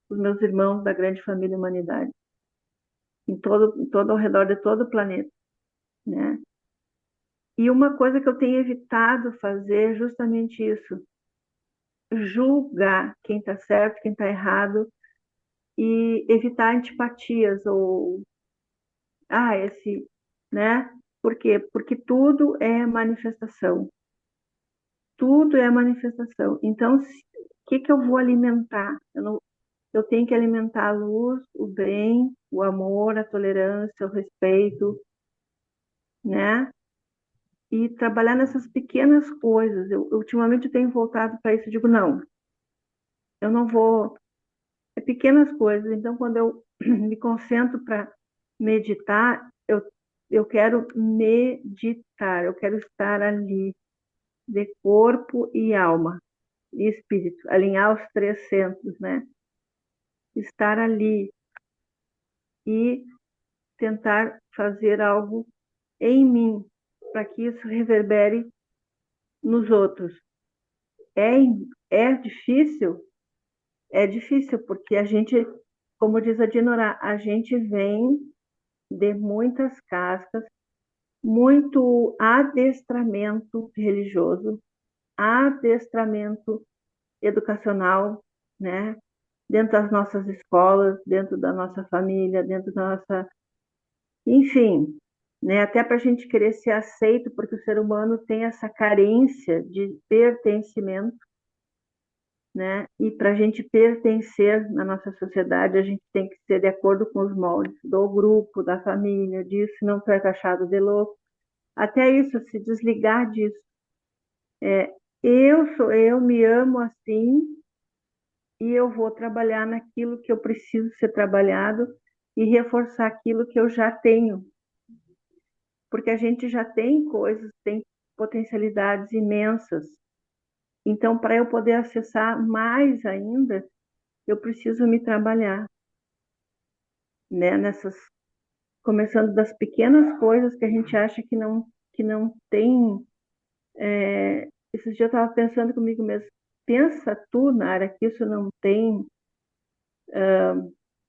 os meus irmãos da grande família humanidade, em todo ao redor de todo o planeta, né? E uma coisa que eu tenho evitado fazer é justamente isso, julgar quem está certo, quem está errado e evitar antipatias ou esse, né? Por quê? Porque tudo é manifestação. Tudo é manifestação. Então, o que eu vou alimentar? Eu tenho que alimentar a luz, o bem, o amor, a tolerância, o respeito, né? E trabalhar nessas pequenas coisas. Ultimamente eu tenho voltado para isso, digo, não, eu não vou. É pequenas coisas. Então, quando eu me concentro para meditar, eu quero meditar, eu quero estar ali, de corpo e alma e espírito, alinhar os três centros, né? Estar ali e tentar fazer algo em mim, para que isso reverbere nos outros. É, é difícil? É difícil, porque a gente, como diz a Dinorah, a gente vem de muitas cascas, muito adestramento religioso, adestramento educacional, né? Dentro das nossas escolas, dentro da nossa família, dentro da nossa. Enfim, né? Até para a gente querer ser aceito, porque o ser humano tem essa carência de pertencimento, né? E para a gente pertencer na nossa sociedade, a gente tem que ser de acordo com os moldes do grupo, da família, disso, não ser taxado de louco. Até isso, se desligar disso. É, eu me amo assim, e eu vou trabalhar naquilo que eu preciso ser trabalhado e reforçar aquilo que eu já tenho. Porque a gente já tem coisas, tem potencialidades imensas. Então, para eu poder acessar mais ainda, eu preciso me trabalhar, né? Começando das pequenas coisas que a gente acha que não tem. Esses dias eu estava pensando comigo mesmo, pensa tu, Nara, que isso não tem,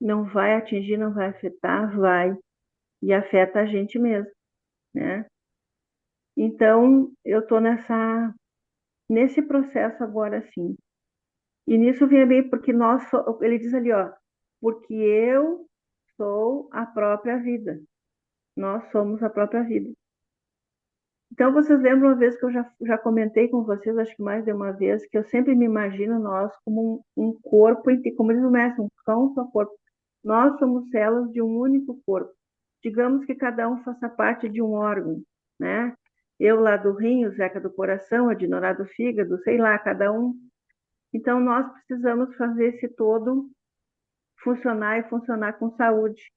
não vai atingir, não vai afetar, vai, e afeta a gente mesmo, né? Então, eu estou nesse processo agora, sim. E nisso vem bem, porque ele diz ali, ó, porque eu sou a própria vida. Nós somos a própria vida. Então, vocês lembram uma vez que eu já comentei com vocês, acho que mais de uma vez, que eu sempre me imagino nós como um corpo, como diz o mestre, um só corpo. Nós somos células de um único corpo. Digamos que cada um faça parte de um órgão, né? Eu lá do rim, o Zeca do coração, a Dinorá do fígado, sei lá, cada um. Então, nós precisamos fazer esse todo funcionar e funcionar com saúde.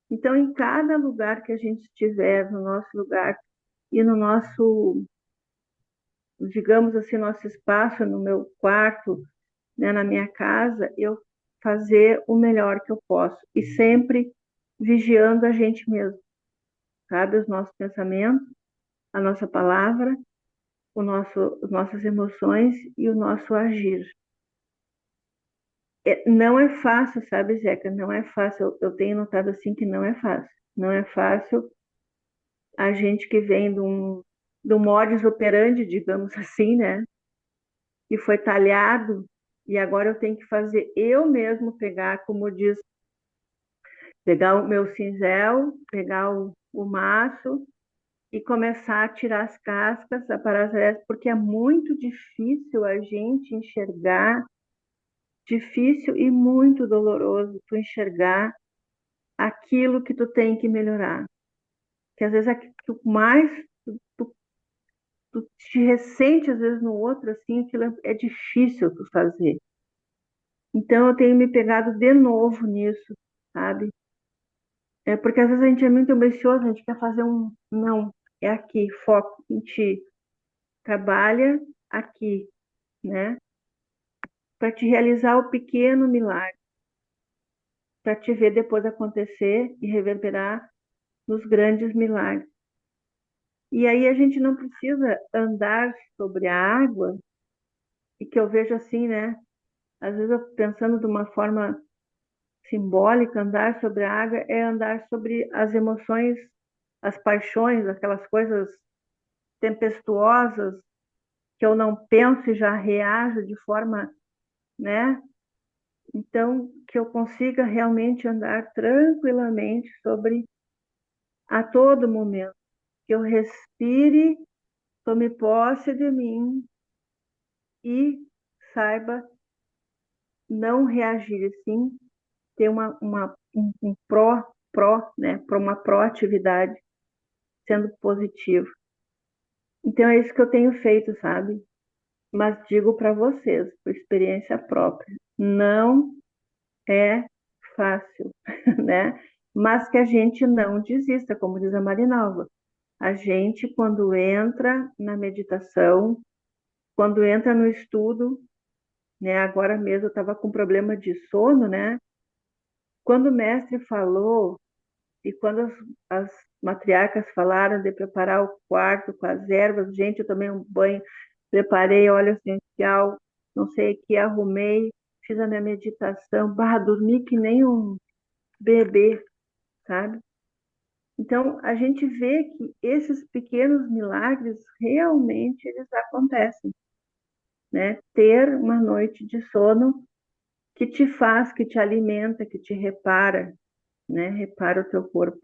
Então, em cada lugar que a gente estiver, no nosso lugar e no nosso, digamos assim, nosso espaço, no meu quarto, né, na minha casa, eu fazer o melhor que eu posso e sempre vigiando a gente mesmo, sabe? Os nossos pensamentos, a nossa palavra, as nossas emoções e o nosso agir. Não é fácil, sabe, Zeca? Não é fácil. Eu tenho notado assim que não é fácil. Não é fácil a gente que vem do modus operandi, digamos assim, né? Que foi talhado e agora eu tenho que fazer eu mesmo pegar, como diz, pegar o meu cinzel, pegar o maço e começar a tirar as cascas, aparar as arestas, porque é muito difícil a gente enxergar, difícil e muito doloroso tu enxergar aquilo que tu tem que melhorar. Que às vezes tu mais tu te ressente às vezes no outro, assim, aquilo é difícil tu fazer. Então eu tenho me pegado de novo nisso, sabe? Porque às vezes a gente é muito ambicioso, a gente quer fazer não, é aqui, foco em ti. Trabalha aqui, né? Para te realizar o pequeno milagre, para te ver depois acontecer e reverberar nos grandes milagres. E aí a gente não precisa andar sobre a água, e que eu vejo assim, né? Às vezes eu pensando de uma forma simbólica, andar sobre a água é andar sobre as emoções, as paixões, aquelas coisas tempestuosas que eu não penso e já reajo de forma, né? Então, que eu consiga realmente andar tranquilamente sobre a todo momento, que eu respire, tome posse de mim e saiba não reagir, sim, ter um né, para uma proatividade sendo positivo. Então é isso que eu tenho feito, sabe? Mas digo para vocês, por experiência própria, não é fácil, né? Mas que a gente não desista, como diz a Marinalva. A gente, quando entra na meditação, quando entra no estudo, né? Agora mesmo eu estava com problema de sono, né? Quando o mestre falou e quando as matriarcas falaram de preparar o quarto com as ervas, gente, eu tomei um banho, preparei óleo essencial, não sei o que, arrumei, fiz a minha meditação, dormi que nem um bebê, sabe? Então, a gente vê que esses pequenos milagres realmente eles acontecem, né? Ter uma noite de sono que te faz, que te alimenta, que te repara, né? Repara o teu corpo.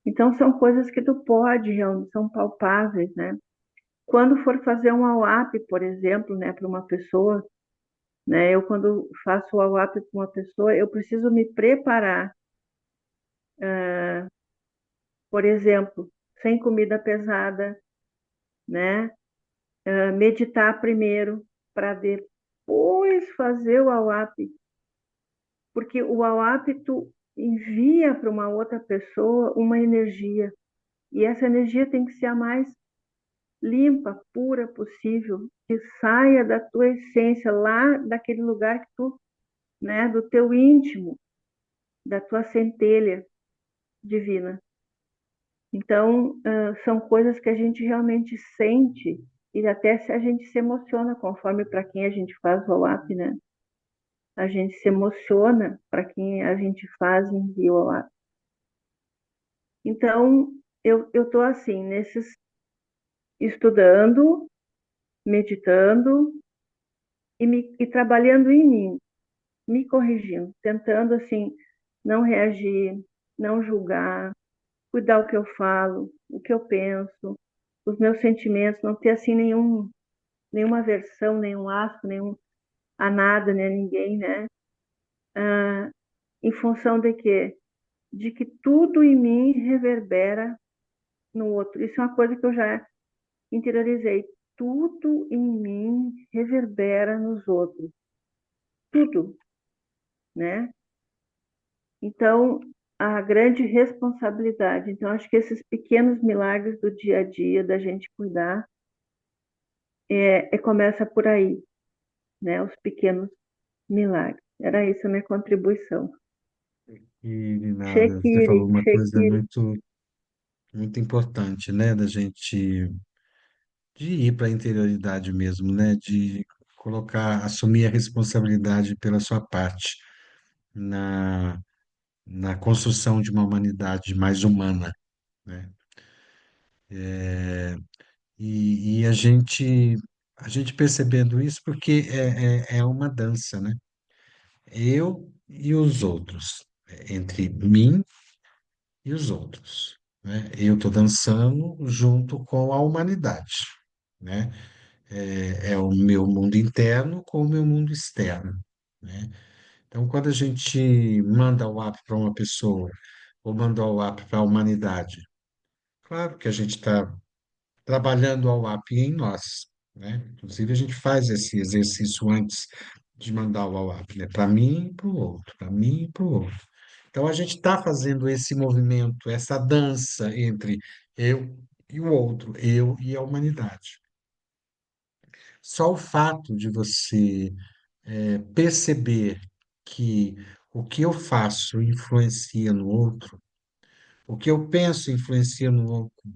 Então, são coisas que tu pode, realmente, são palpáveis, né? Quando for fazer um AWAP, por exemplo, né, para uma pessoa, né? Eu, quando faço o AWAP para uma pessoa, eu preciso me preparar, por exemplo, sem comida pesada, né? Meditar primeiro, para depois fazer o AWAP, porque o AWAP tu envia para uma outra pessoa uma energia, e essa energia tem que ser a mais limpa, pura possível, que saia da tua essência, lá daquele lugar que tu, né, do teu íntimo, da tua centelha divina. Então, são coisas que a gente realmente sente e até a gente se emociona conforme para quem a gente faz o WhatsApp, né? A gente se emociona para quem a gente faz e envia o WhatsApp. Então, eu tô assim, nesses estudando, meditando e trabalhando em mim, me corrigindo, tentando assim não reagir, não julgar, cuidar o que eu falo, o que eu penso, os meus sentimentos, não ter assim nenhuma aversão, nenhum asco, nenhum a nada, né, a ninguém, né? Em função de quê? De que tudo em mim reverbera no outro. Isso é uma coisa que eu já interiorizei. Tudo em mim reverbera nos outros. Tudo, né? Então, a grande responsabilidade. Então, acho que esses pequenos milagres do dia a dia, da gente cuidar, começa por aí, né? Os pequenos milagres. Era isso a minha contribuição. E de nada, você Shekiri, falou uma coisa Shekiri. muito, muito importante, né? Da gente de ir para a interioridade mesmo, né? De colocar, assumir a responsabilidade pela sua parte na, na construção de uma humanidade mais humana, né? E a gente percebendo isso porque é uma dança, né? Eu e os outros, entre mim e os outros, né? Eu estou dançando junto com a humanidade, né? É o meu mundo interno com o meu mundo externo, né? Então, quando a gente manda o app para uma pessoa ou manda o app para a humanidade, claro que a gente está trabalhando ao app em nós, né? Inclusive, a gente faz esse exercício antes de mandar o WhatsApp, né? Para mim e para o outro, para mim e para o outro. Então, a gente está fazendo esse movimento, essa dança entre eu e o outro, eu e a humanidade. Só o fato de você perceber que o que eu faço influencia no outro, o que eu penso influencia no outro,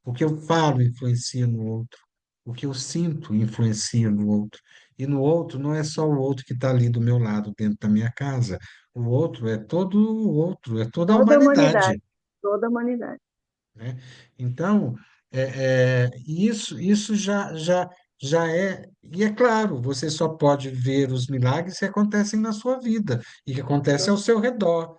o que eu falo influencia no outro, o que eu sinto influencia no outro. E no outro não é só o outro que está ali do meu lado, dentro da minha casa. O outro é todo o outro, é toda a Toda a humanidade, humanidade. Toda a humanidade. né? Então, isso já é, e é claro, você só pode ver os milagres que acontecem na sua vida e que acontecem ao seu redor.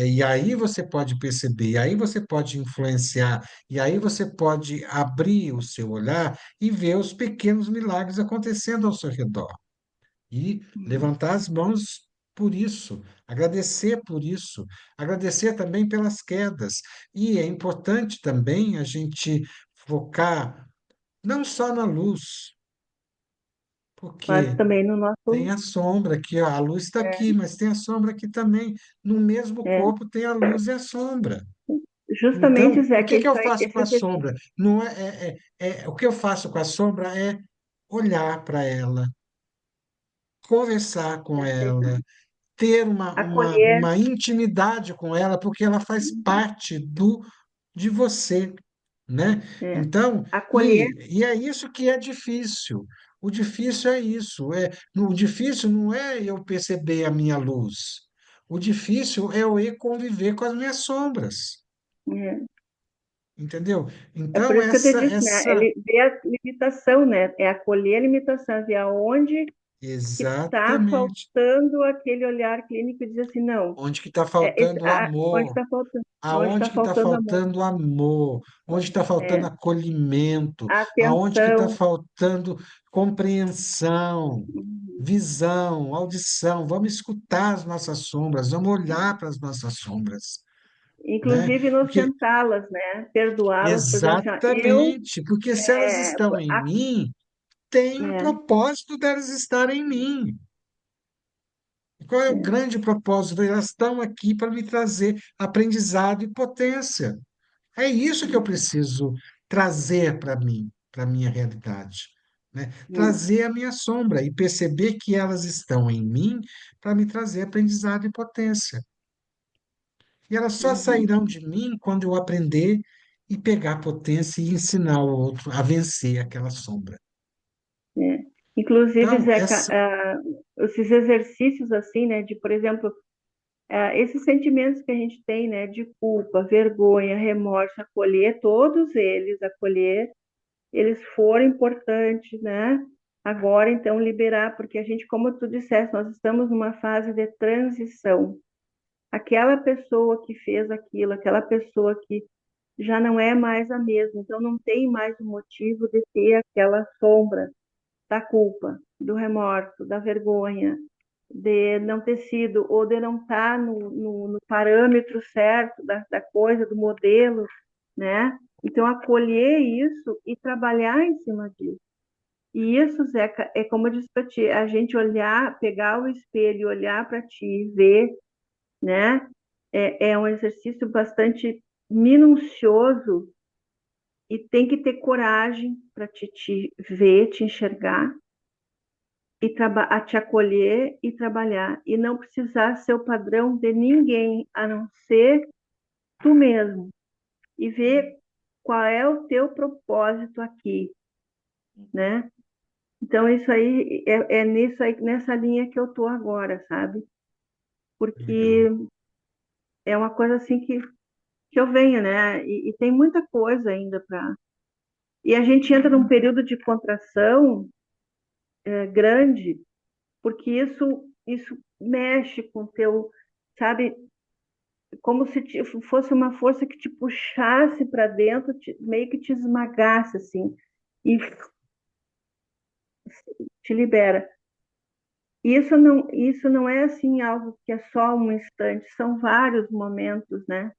E aí você pode perceber, e aí você pode influenciar, e aí você pode abrir o seu olhar e ver os pequenos milagres acontecendo ao seu redor e levantar as mãos por isso, agradecer por isso, agradecer também pelas quedas. E é importante também a gente focar não só na luz, Mas porque também no tem nosso. a sombra aqui, ó, a luz está aqui, mas tem a sombra aqui também. No mesmo É, corpo tem a luz e a sombra. justamente, Então, Zé, o que que que eu isso, faço com esse a exercício. sombra? Não o que eu faço com a sombra é olhar para ela, conversar com ela, Perfeitamente. ter Acolher. uma intimidade com ela, porque ela faz parte de você, né? É, Então, acolher. e é isso que é difícil. O difícil é isso. O difícil não é eu perceber a minha luz. O difícil é eu ir conviver com as minhas sombras, É. entendeu? É por Então, isso que eu te disse, né? Ele vê a limitação, né? É acolher a limitação, é ver aonde que está exatamente, faltando aquele olhar clínico e dizer assim, não, onde que está é esse, faltando o onde amor. está faltando, onde está Aonde que está faltando amor, faltando amor, onde está faltando é, acolhimento, aonde que está atenção. faltando compreensão, Uhum. visão, audição. Vamos escutar as nossas sombras, vamos olhar para as nossas sombras, né? Inclusive Porque inocentá-las, né? Perdoá-las, por dizer assim, ó, exatamente, porque se elas é, estão em mim, tem um É, propósito delas estarem em mim. E qual é o é, grande propósito? Elas estão aqui para me trazer aprendizado e potência. É isso que eu preciso trazer para mim, para a minha realidade, né? é, Trazer a minha sombra e perceber que elas estão em mim para me trazer aprendizado e potência. E elas só uhum, sairão de mim quando eu aprender e pegar potência e ensinar o outro a vencer aquela sombra. é. Inclusive, Então, Zeca, essa. esses exercícios assim, né, de, por exemplo, esses sentimentos que a gente tem, né, de culpa, vergonha, remorso, acolher todos eles, acolher, eles foram importantes, né? Agora, então, liberar, porque a gente, como tu disseste, nós estamos numa fase de transição. Aquela pessoa que fez aquilo, aquela pessoa que já não é mais a mesma, então não tem mais o motivo de ter aquela sombra da culpa, do remorso, da vergonha, de não ter sido, ou de não estar no parâmetro certo da coisa, do modelo, né? Então, acolher isso e trabalhar em cima disso. E isso, Zeca, é como eu disse para ti, a gente olhar, pegar o espelho e olhar para ti e ver, né? É um exercício bastante minucioso e tem que ter coragem para te ver, te enxergar e a te acolher e trabalhar e não precisar ser o padrão de ninguém a não ser tu mesmo e ver qual é o teu propósito aqui, né? Então isso aí é nisso aí, nessa linha que eu tô agora, sabe? Porque Legal. é uma coisa assim que eu venho, né? E tem muita coisa ainda para. E a gente entra num período de contração grande, porque isso mexe com o teu, sabe? Como se fosse uma força que te puxasse para dentro, meio que te esmagasse assim e te libera. Isso não é assim algo que é só um instante, são vários momentos, né?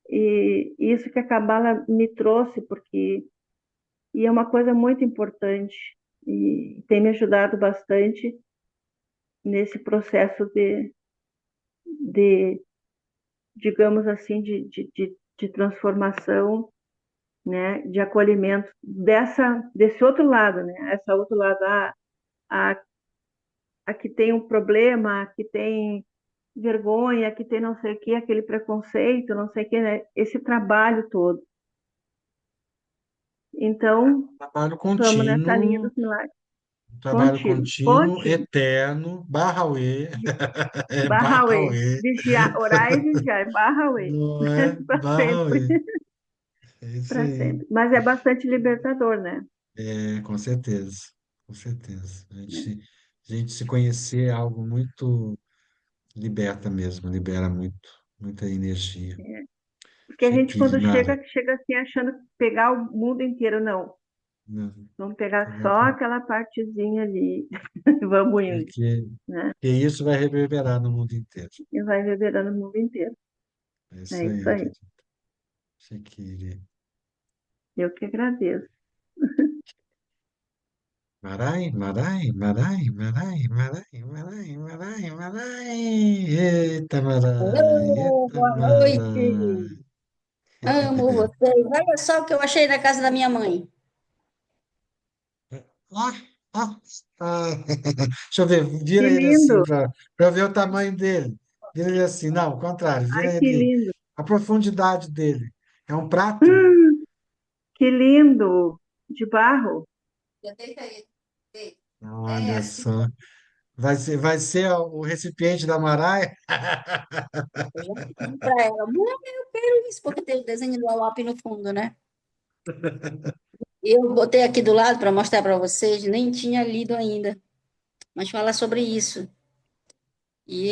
E isso que a Cabala me trouxe, porque é uma coisa muito importante e tem me ajudado bastante nesse processo de digamos assim, de transformação, né, de acolhimento desse outro lado, né, essa outro lado, a, a que tem um problema, a que tem vergonha, a que tem não sei o que, aquele preconceito, não sei o que, né, esse trabalho todo. Então, Trabalho vamos nessa linha contínuo, dos milagres. trabalho Contigo, contínuo, contigo. eterno, barrauê, é Barrauê, barrauê, vigiar, orar e vigiar, Barrauê, não é para sempre, barrauê. É isso para aí. sempre. Mas é bastante libertador, né? É, com certeza, com certeza. A gente se conhecer é algo muito liberta mesmo, libera muito, muita energia. Porque a gente, Shekili, quando Mara. chega assim, achando pegar o mundo inteiro, não. Não, Vamos pegar pegar só pra- aquela partezinha ali. Vamos indo, né? que isso vai reverberar no mundo inteiro. E vai reverberando o mundo inteiro. É É isso isso aí, aí. querido. Shekili. Eu que agradeço. Marai, Marai, Marai, Marai, Marai, Marai, Marai, Marai. Eita, Marai, Alô, eita, boa Marai. noite. Amo vocês. Olha só o que eu achei na casa da minha mãe. Ah, ah, ah. Deixa eu ver, Que vira ele assim lindo! para eu ver o tamanho dele. Vira ele assim, não, ao contrário, Ai, vira que ele, lindo! a profundidade dele. É um prato? Que lindo! De barro? Olha só. Vai ser o recipiente da Maraia? Eu já pedi para ela, mãe, eu quero isso, porque tem o desenho do Awap no fundo, né? Eu botei aqui do lado para mostrar para vocês, nem tinha lido ainda, mas fala sobre isso. E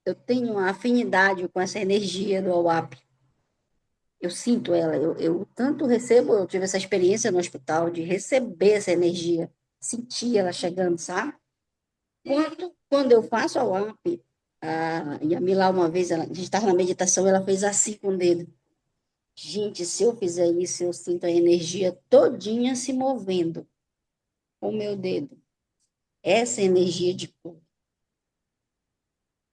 eu tenho uma afinidade com essa energia do Awap. Eu sinto ela, eu tanto recebo, eu tive essa experiência no hospital de receber essa energia, sentir ela chegando, sabe? Quando eu faço a WAP, a Yamila uma vez, a gente estava na meditação, ela fez assim com o dedo. Gente, se eu fizer isso, eu sinto a energia todinha se movendo com o meu dedo. Essa energia de cor.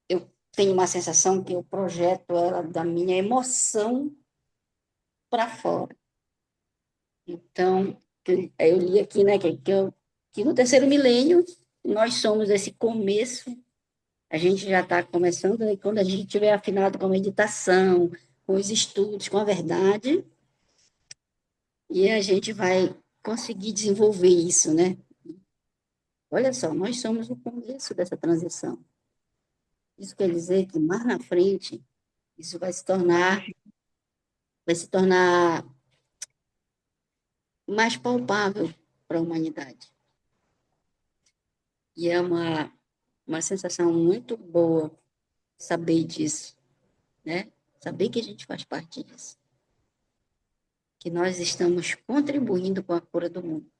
Eu tenho uma sensação que eu projeto ela da minha emoção para fora. Então, eu li aqui, né, que no terceiro milênio nós somos esse começo, a gente já está começando, e quando a gente tiver afinado com a meditação, com os estudos, com a verdade, e a gente vai conseguir desenvolver isso, né? Olha só, nós somos o começo dessa transição. Isso quer dizer que mais na frente, isso vai se tornar mais palpável para a humanidade. E é uma sensação muito boa saber disso, né? Saber que a gente faz parte disso. Que nós estamos contribuindo com a cura do mundo.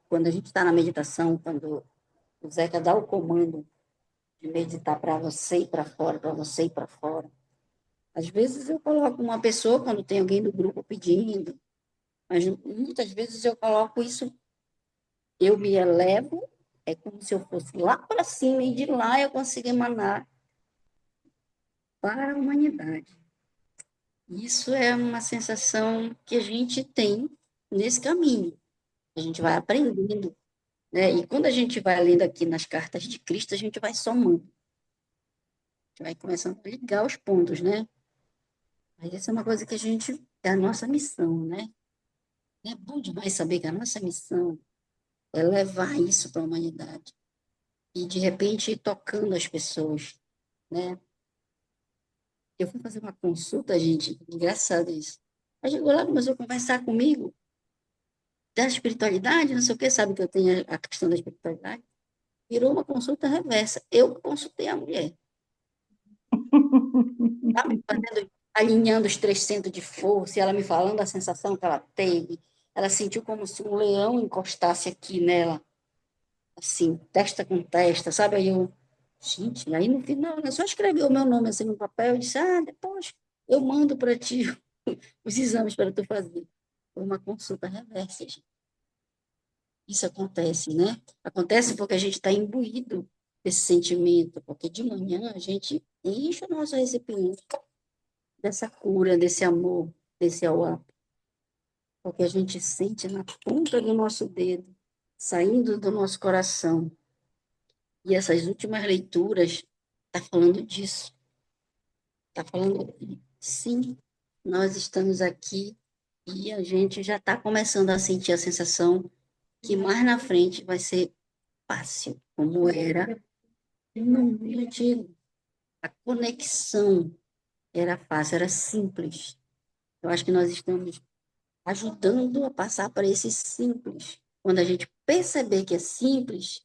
Quando a gente está na meditação, quando o Zeca dá o comando de meditar para você e para fora, para você e para fora, às vezes eu coloco uma pessoa, quando tem alguém do grupo pedindo, mas muitas vezes eu coloco isso, eu me elevo, é como se eu fosse lá para cima e de lá eu consigo emanar para a humanidade. Isso é uma sensação que a gente tem nesse caminho. A gente vai aprendendo, né? E quando a gente vai lendo aqui nas cartas de Cristo, a gente vai somando. A gente vai começando a ligar os pontos, né? Mas isso é uma coisa que é a nossa missão, né? É bom demais saber que a nossa missão é levar isso para a humanidade. E, de repente, ir tocando as pessoas, né? Eu fui fazer uma consulta, gente, engraçado isso. Aí chegou lá, começou a conversar comigo da espiritualidade, não sei o que, sabe que eu tenho a questão da espiritualidade. Virou uma consulta reversa. Eu consultei a mulher, sabe? Alinhando os três centros de força, e ela me falando a sensação que ela teve. Ela sentiu como se um leão encostasse aqui nela, assim, testa com testa, sabe? Gente, aí no final, ela só escreveu o meu nome assim no papel e disse, depois eu mando para ti os exames para tu fazer. Foi uma consulta reversa, gente. Isso acontece, né? Acontece porque a gente está imbuído desse sentimento, porque de manhã a gente enche o nosso recipiente dessa cura, desse amor, desse auá, porque a gente sente na ponta do nosso dedo, saindo do nosso coração. E essas últimas leituras tá falando disso. Tá falando, sim, nós estamos aqui e a gente já está começando a sentir a sensação que mais na frente vai ser fácil, como era no mundo antigo. A conexão era fácil, era simples. Eu acho que nós estamos ajudando a passar para esse simples. Quando a gente perceber que é simples,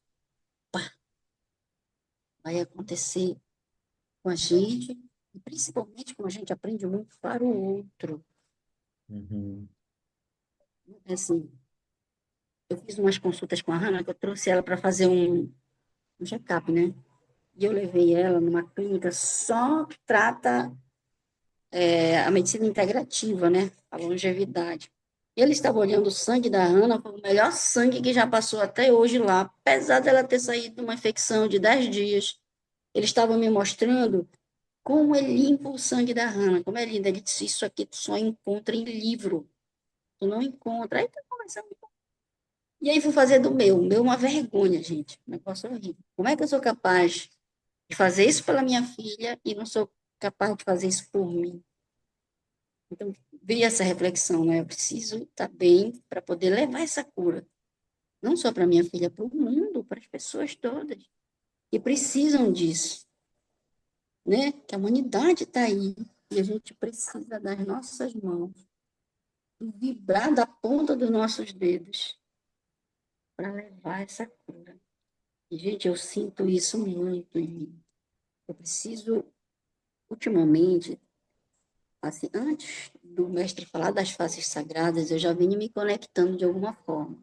pá, vai acontecer com a gente, e principalmente quando a gente aprende muito para o outro. Uhum. Assim, eu fiz umas consultas com a Hannah, que eu trouxe ela para fazer um check-up, né? E eu levei ela numa clínica só que trata a medicina integrativa, né? A longevidade. Ele estava olhando o sangue da Hannah, foi o melhor sangue que já passou até hoje lá, apesar dela ter saído de uma infecção de 10 dias. Eles estavam me mostrando como é limpo o sangue da Hannah, como é lindo. Ele disse, isso aqui tu só encontra em livro, tu não encontra. Aí tá conversando. E aí fui fazer do meu. O meu é uma vergonha, gente. Um negócio horrível. Como é que eu sou capaz de fazer isso pela minha filha e não sou capaz de fazer isso por mim? Então, veio essa reflexão, né? Eu preciso estar bem para poder levar essa cura, não só para minha filha, para o mundo, para as pessoas todas que precisam disso, né? Que a humanidade está aí e a gente precisa das nossas mãos, vibrar da ponta dos nossos dedos para levar essa cura. E, gente, eu sinto isso muito em mim. Eu preciso, ultimamente, assim, antes do mestre falar das faces sagradas, eu já vinha me conectando de alguma forma.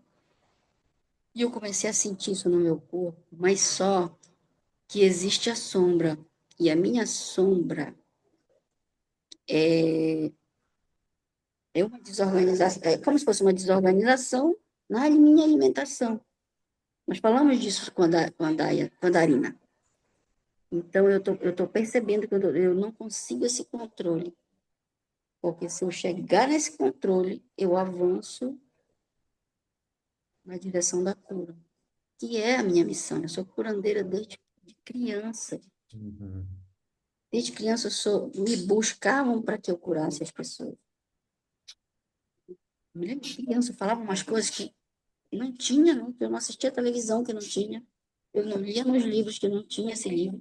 E eu comecei a sentir isso no meu corpo, mas só que existe a sombra. E a minha sombra É uma desorganização, é como se fosse uma desorganização na minha alimentação. Nós falamos disso com a Darina. Então, eu tô percebendo que eu não consigo esse controle. Porque se eu chegar nesse controle, eu avanço na direção da cura, que é a minha missão. Eu sou curandeira desde criança. Uhum. Desde criança, me buscavam para que eu curasse as pessoas. Eu me lembro de criança, eu falava umas coisas que não tinha, não, que eu não assistia televisão que não tinha, eu não lia nos livros que não tinha esse livro,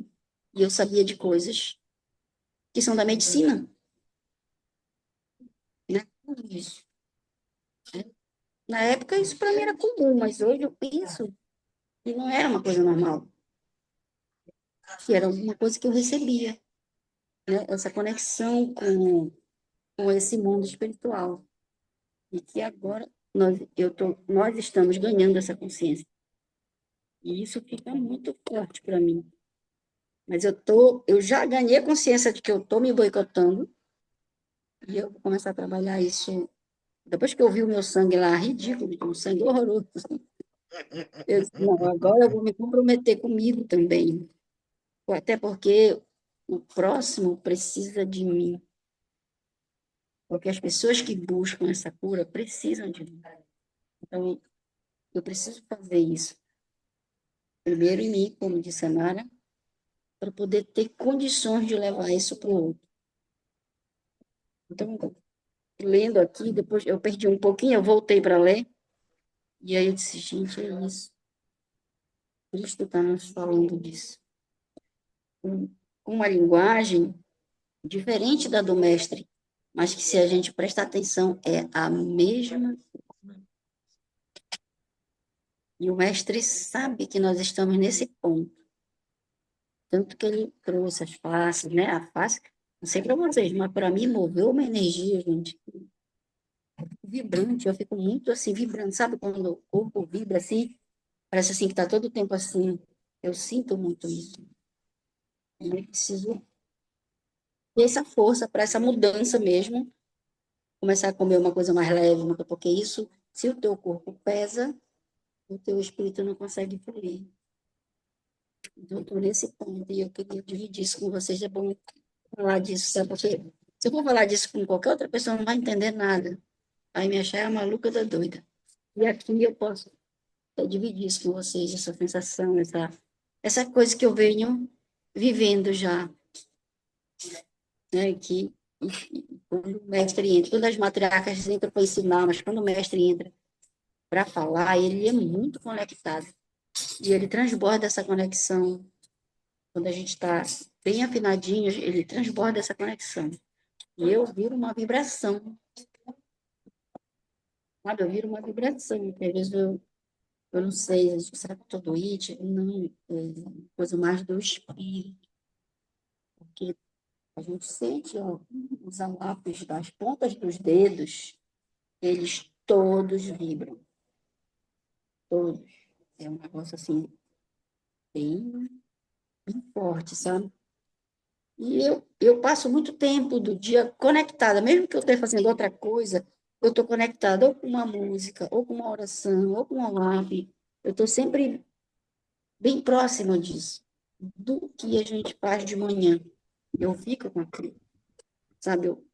e eu sabia de coisas que são da medicina, né? Tudo isso, né? Na época, isso para mim era comum, mas hoje eu penso que não era uma coisa normal, que era uma coisa que eu recebia, né? Essa conexão com esse mundo espiritual. E que agora nós estamos ganhando essa consciência. E isso fica muito forte para mim. Mas eu já ganhei a consciência de que eu estou me boicotando e eu vou começar a trabalhar isso. Depois que eu vi o meu sangue lá, ridículo, um sangue horroroso, eu disse, não, agora eu vou me comprometer comigo também. Até porque o próximo precisa de mim. Porque as pessoas que buscam essa cura precisam de mim. Então, eu preciso fazer isso. Primeiro em mim, como disse a Nara, para poder ter condições de levar isso para o outro. Então, lendo aqui, depois eu perdi um pouquinho, eu voltei para ler, e aí eu disse, gente, é isso. Cristo está nos falando disso. Com uma linguagem diferente da do mestre, mas que se a gente prestar atenção é a mesma. E o mestre sabe que nós estamos nesse ponto. Tanto que ele trouxe as faces, né? A face, não sei para vocês, mas para mim moveu uma energia, gente, vibrante. Eu fico muito assim, vibrando. Sabe quando o corpo vibra assim? Parece assim que está todo o tempo assim. Eu sinto muito isso. Eu preciso ter essa força para essa mudança mesmo. Começar a comer uma coisa mais leve, porque isso, se o teu corpo pesa, o teu espírito não consegue fluir. Então, eu estou nesse ponto e eu queria dividir isso com vocês. É bom falar disso, sabe? Porque se eu for falar disso com qualquer outra pessoa, não vai entender nada. Vai me achar a maluca da doida. E aqui eu posso dividir isso com vocês, essa sensação, essa coisa que eu venho vivendo já, né? Quando o mestre entra, quando as matriarcas entram para ensinar, mas quando o mestre entra para falar, ele é muito conectado. E ele transborda essa conexão. Quando a gente está bem afinadinho, ele transborda essa conexão. E eu viro uma vibração. Sabe? Eu viro uma vibração. Às vezes eu não sei, será que eu estou doente? Não, é coisa mais do espírito. Porque a gente sente, ó, os lápis das pontas dos dedos, eles todos vibram. Todos. É um negócio assim, bem, bem forte, sabe? E eu passo muito tempo do dia conectada, mesmo que eu esteja fazendo outra coisa, eu estou conectada ou com uma música, ou com uma oração, ou com uma live. Eu estou sempre bem próxima disso, do que a gente faz de manhã. Eu fico com aquilo, sabe? Eu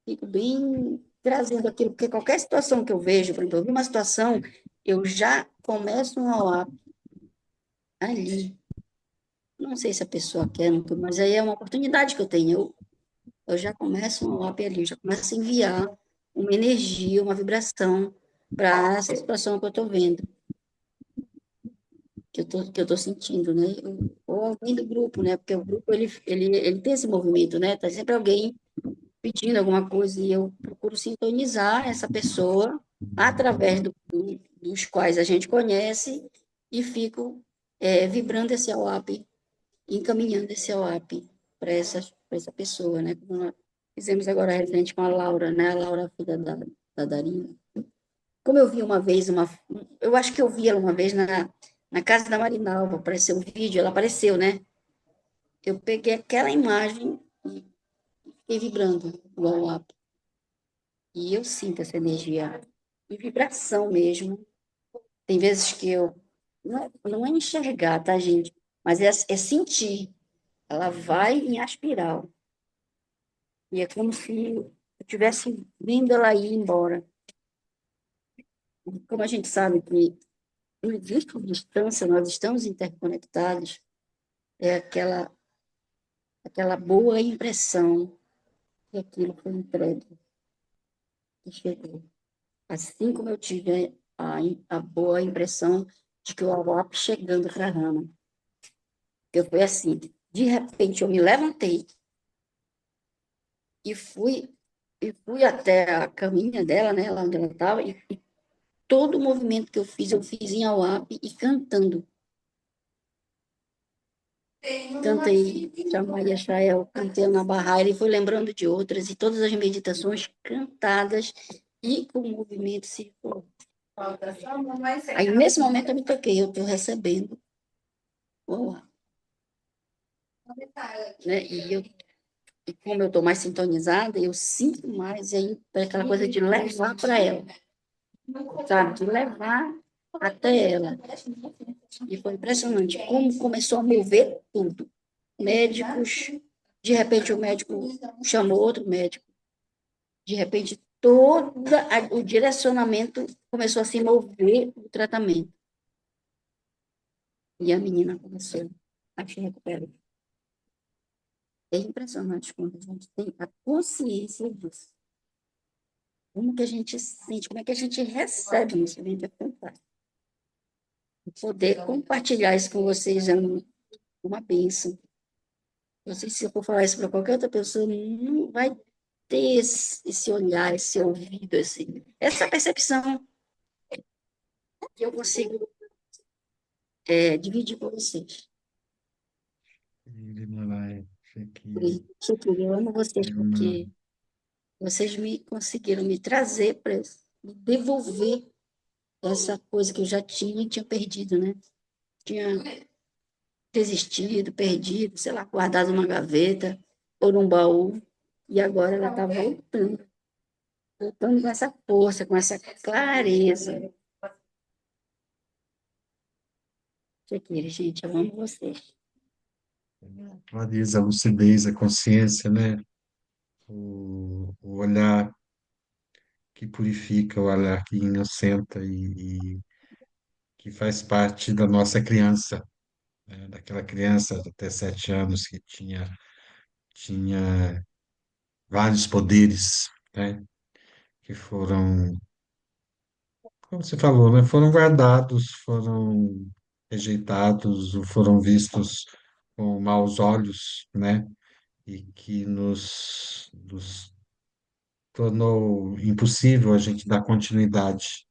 fico bem trazendo aquilo, porque qualquer situação que eu vejo, por exemplo, eu vi uma situação, eu já começo a orar ali. Não sei se a pessoa quer, não quer, mas aí é uma oportunidade que eu tenho. Eu já começo a orar ali, eu já começo a enviar uma energia, uma vibração para essa situação que eu estou vendo, que eu tô sentindo, né? Ou alguém do grupo, né? Porque o grupo, ele tem esse movimento, né? Tá sempre alguém pedindo alguma coisa e eu procuro sintonizar essa pessoa através dos quais a gente conhece e fico vibrando esse AWAP, encaminhando esse AWAP para essa pessoa, né? Como nós fizemos agora recente com a Laura, né? A Laura, filha da Darina. Como eu vi uma vez, eu acho que eu vi ela uma vez na casa da Marinalva, apareceu um vídeo, ela apareceu, né? Eu peguei aquela imagem e fiquei vibrando o AWAP. E eu sinto essa energia em vibração mesmo. Tem vezes que eu. Não é enxergar, tá, gente? Mas é sentir. Ela vai em espiral. E é como se eu estivesse vendo ela ir embora. E como a gente sabe que não existe distância, nós estamos interconectados, é aquela boa impressão que aquilo foi entregue, que chegou. Assim como eu tive a boa impressão de que o AWAP chegando para a Rama. Eu fui assim, de repente eu me levantei e fui até a caminha dela, né, lá onde ela estava, e todo o movimento que eu fiz em AWAP e cantando. Cantei Chamai Israel, cantei na Barra, ele foi lembrando de outras, e todas as meditações cantadas e com o movimento circular. Aí, nesse momento, eu me toquei, eu estou recebendo o ar, né? E como eu estou mais sintonizada, eu sinto mais, e aí, aquela coisa de levar para ela, sabe? De levar até ela. E foi impressionante como começou a mover tudo. Médicos, de repente o médico chamou outro médico, de repente todo o direcionamento começou a se mover o tratamento. E a menina começou a se recuperar. É impressionante quando a gente tem a consciência disso. Como que a gente sente, como é que a gente recebe isso, é fantástico. Poder compartilhar isso com vocês é uma bênção. Não sei se eu for falar isso para qualquer outra pessoa, não vai ter esse olhar, esse ouvido, essa percepção que eu consigo dividir com vocês. Por isso, eu amo vocês, porque vocês me conseguiram me trazer para me devolver essa coisa que eu já tinha perdido, né? Tinha desistido, perdido, sei lá, guardado numa gaveta ou num baú, e agora ela está voltando com essa força, com essa clareza. Shakira, gente, eu amo vocês. Clareza, a lucidez, a consciência, né? O olhar que purifica, o olhar que inocenta e que faz parte da nossa criança, né? Daquela criança até 7 anos que tinha vários poderes, né? Que foram, como você falou, né? Foram guardados, foram rejeitados, ou foram vistos com maus olhos, né? E que nos tornou impossível a gente dar continuidade,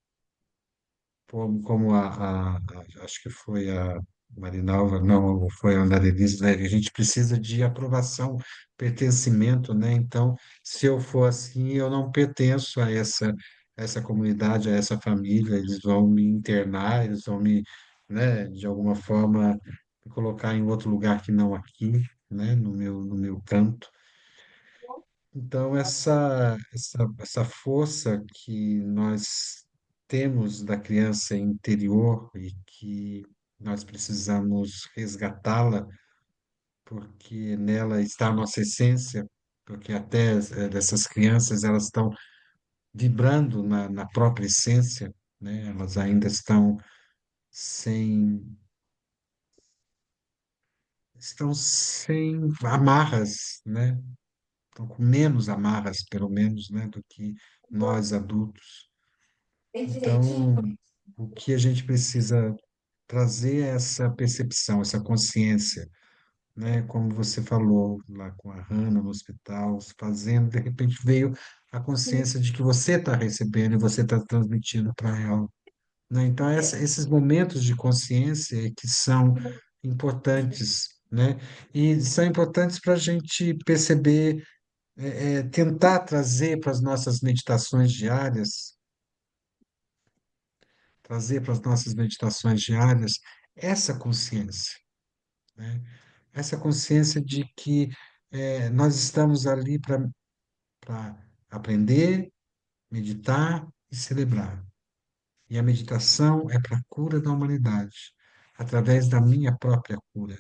como acho que foi a Marinalva, não, foi a Ana Denise, né? A gente precisa de aprovação, pertencimento, né? Então, se eu for assim, eu não pertenço a essa comunidade, a essa família, eles vão me internar, eles vão me, né, de alguma forma, me colocar em outro lugar que não aqui, né, no meu canto. Então, essa força que nós temos da criança interior e que nós precisamos resgatá-la, porque nela está a nossa essência, porque até dessas crianças elas estão vibrando na própria essência, né? Elas ainda sem, estão sem amarras, né? Estão com menos amarras, pelo menos, né, do que nós adultos. Então, o que a gente precisa trazer é essa percepção, essa consciência, né? Como você falou lá com a Hannah no hospital, fazendo, de repente veio a consciência de que você está recebendo e você está transmitindo para ela, né? Então, esses momentos de consciência é que são importantes, né? E são importantes para a gente perceber, tentar trazer para as nossas meditações diárias, trazer para as nossas meditações diárias essa consciência, né? Essa consciência de que nós estamos ali para aprender, meditar e celebrar. E a meditação é para a cura da humanidade, através da minha própria cura.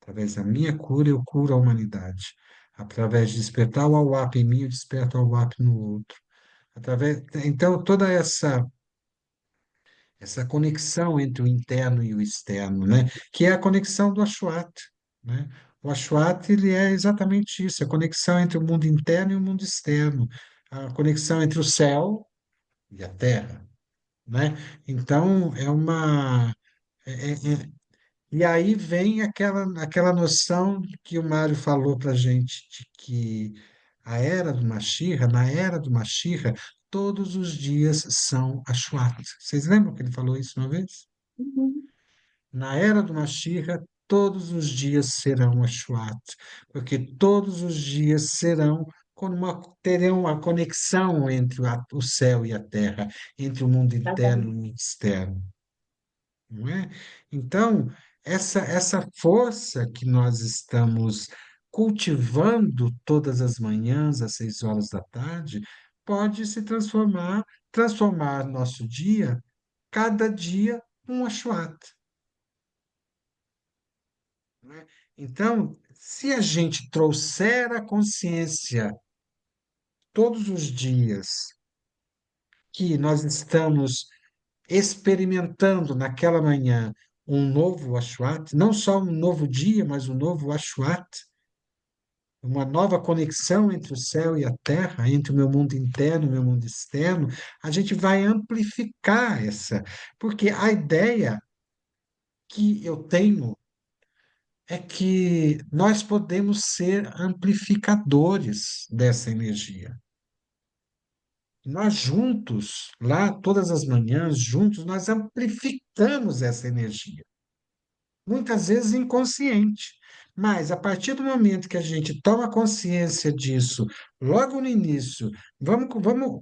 Através da minha cura, eu curo a humanidade. Através de despertar o Awap em mim, eu desperto o Awap no outro. Então, toda essa conexão entre o interno e o externo, né? Que é a conexão do Ashwat, né? O Ashwat, ele é exatamente isso, a conexão entre o mundo interno e o mundo externo, a conexão entre o céu e a terra, né? Então, e aí vem aquela noção que o Mário falou para a gente, de que na era do Mashira, todos os dias são Ashwat. Vocês lembram que ele falou isso uma vez? Uhum. Na era do Mashira, todos os dias serão Ashwat, porque todos os dias terão uma conexão entre o céu e a terra, entre o mundo interno e o mundo externo, não é? Então, essa força que nós estamos cultivando todas as manhãs, às 6 horas da tarde, pode se transformar nosso dia, cada dia, um Ashwat, né? Então, se a gente trouxer a consciência todos os dias que nós estamos experimentando naquela manhã um novo Ashwat, não só um novo dia, mas um novo Ashwat, uma nova conexão entre o céu e a terra, entre o meu mundo interno e o meu mundo externo, a gente vai amplificar porque a ideia que eu tenho é que nós podemos ser amplificadores dessa energia. Nós juntos, lá todas as manhãs, juntos, nós amplificamos essa energia. Muitas vezes inconsciente. Mas a partir do momento que a gente toma consciência disso, logo no início, vamos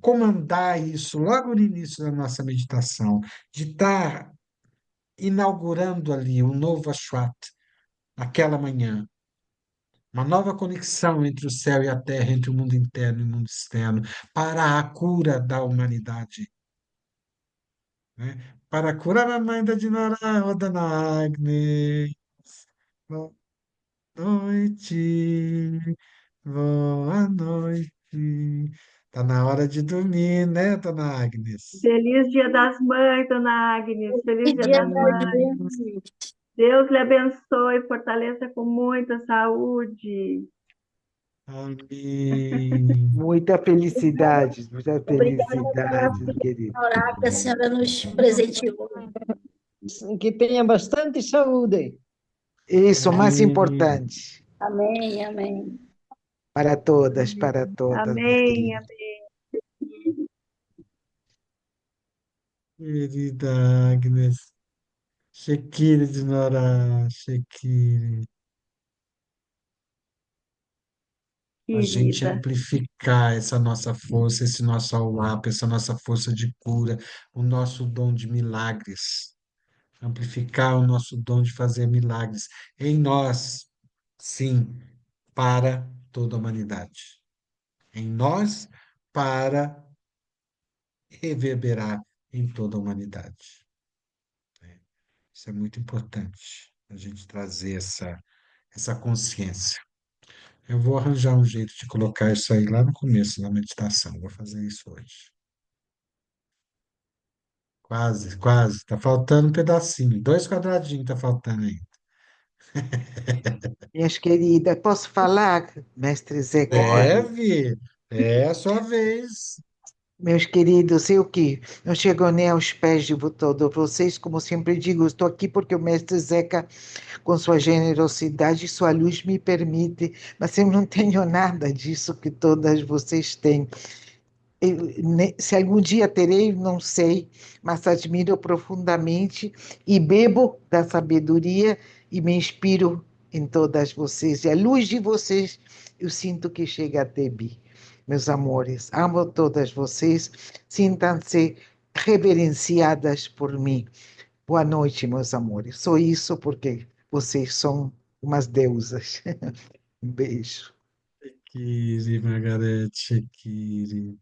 comandar isso logo no início da nossa meditação, de estar inaugurando ali um novo Ashwat, naquela manhã, uma nova conexão entre o céu e a terra, entre o mundo interno e o mundo externo, para a cura da humanidade, né? Para curar a mãe da Dinara Odanagne. Boa noite, boa noite. Tá na hora de dormir, né, dona Agnes? Feliz Dia das Mães, dona Agnes. Feliz E Dia dia das das Mães. Mães. Deus lhe abençoe, fortaleça com muita saúde. Amém. Muita Obrigada pela felicidade, querido. orar que a senhora nos presenteou. Que tenha bastante saúde. Isso, o mais Amém. importante Amém, amém. para todas, minha Amém, querida. amém. Querida Agnes, Shekiri de Nora, Shekiri. A gente Querida. amplificar essa nossa força, esse nosso awap, essa nossa força de cura, o nosso dom de milagres. Amplificar o nosso dom de fazer milagres em nós, sim, para toda a humanidade. Em nós, para reverberar em toda a humanidade. Isso é muito importante, a gente trazer essa consciência. Eu vou arranjar um jeito de colocar isso aí lá no começo da meditação. Vou fazer isso hoje. Quase, quase. Está faltando um pedacinho. 2 quadradinhos está faltando aí. Minhas queridas, posso falar, mestre Zeca querido? Deve. É a sua vez. Meus queridos, eu que não chego nem aos pés de todos vocês, como sempre digo, estou aqui porque o mestre Zeca, com sua generosidade e sua luz, me permite, mas eu não tenho nada disso que todas vocês têm. Se algum dia terei, não sei, mas admiro profundamente e bebo da sabedoria e me inspiro em todas vocês. E a luz de vocês eu sinto que chega até mim. Meus amores, amo todas vocês, sintam-se reverenciadas por mim. Boa noite, meus amores. Sou isso porque vocês são umas deusas. Um beijo. Shekiri, Margarete, Shekiri.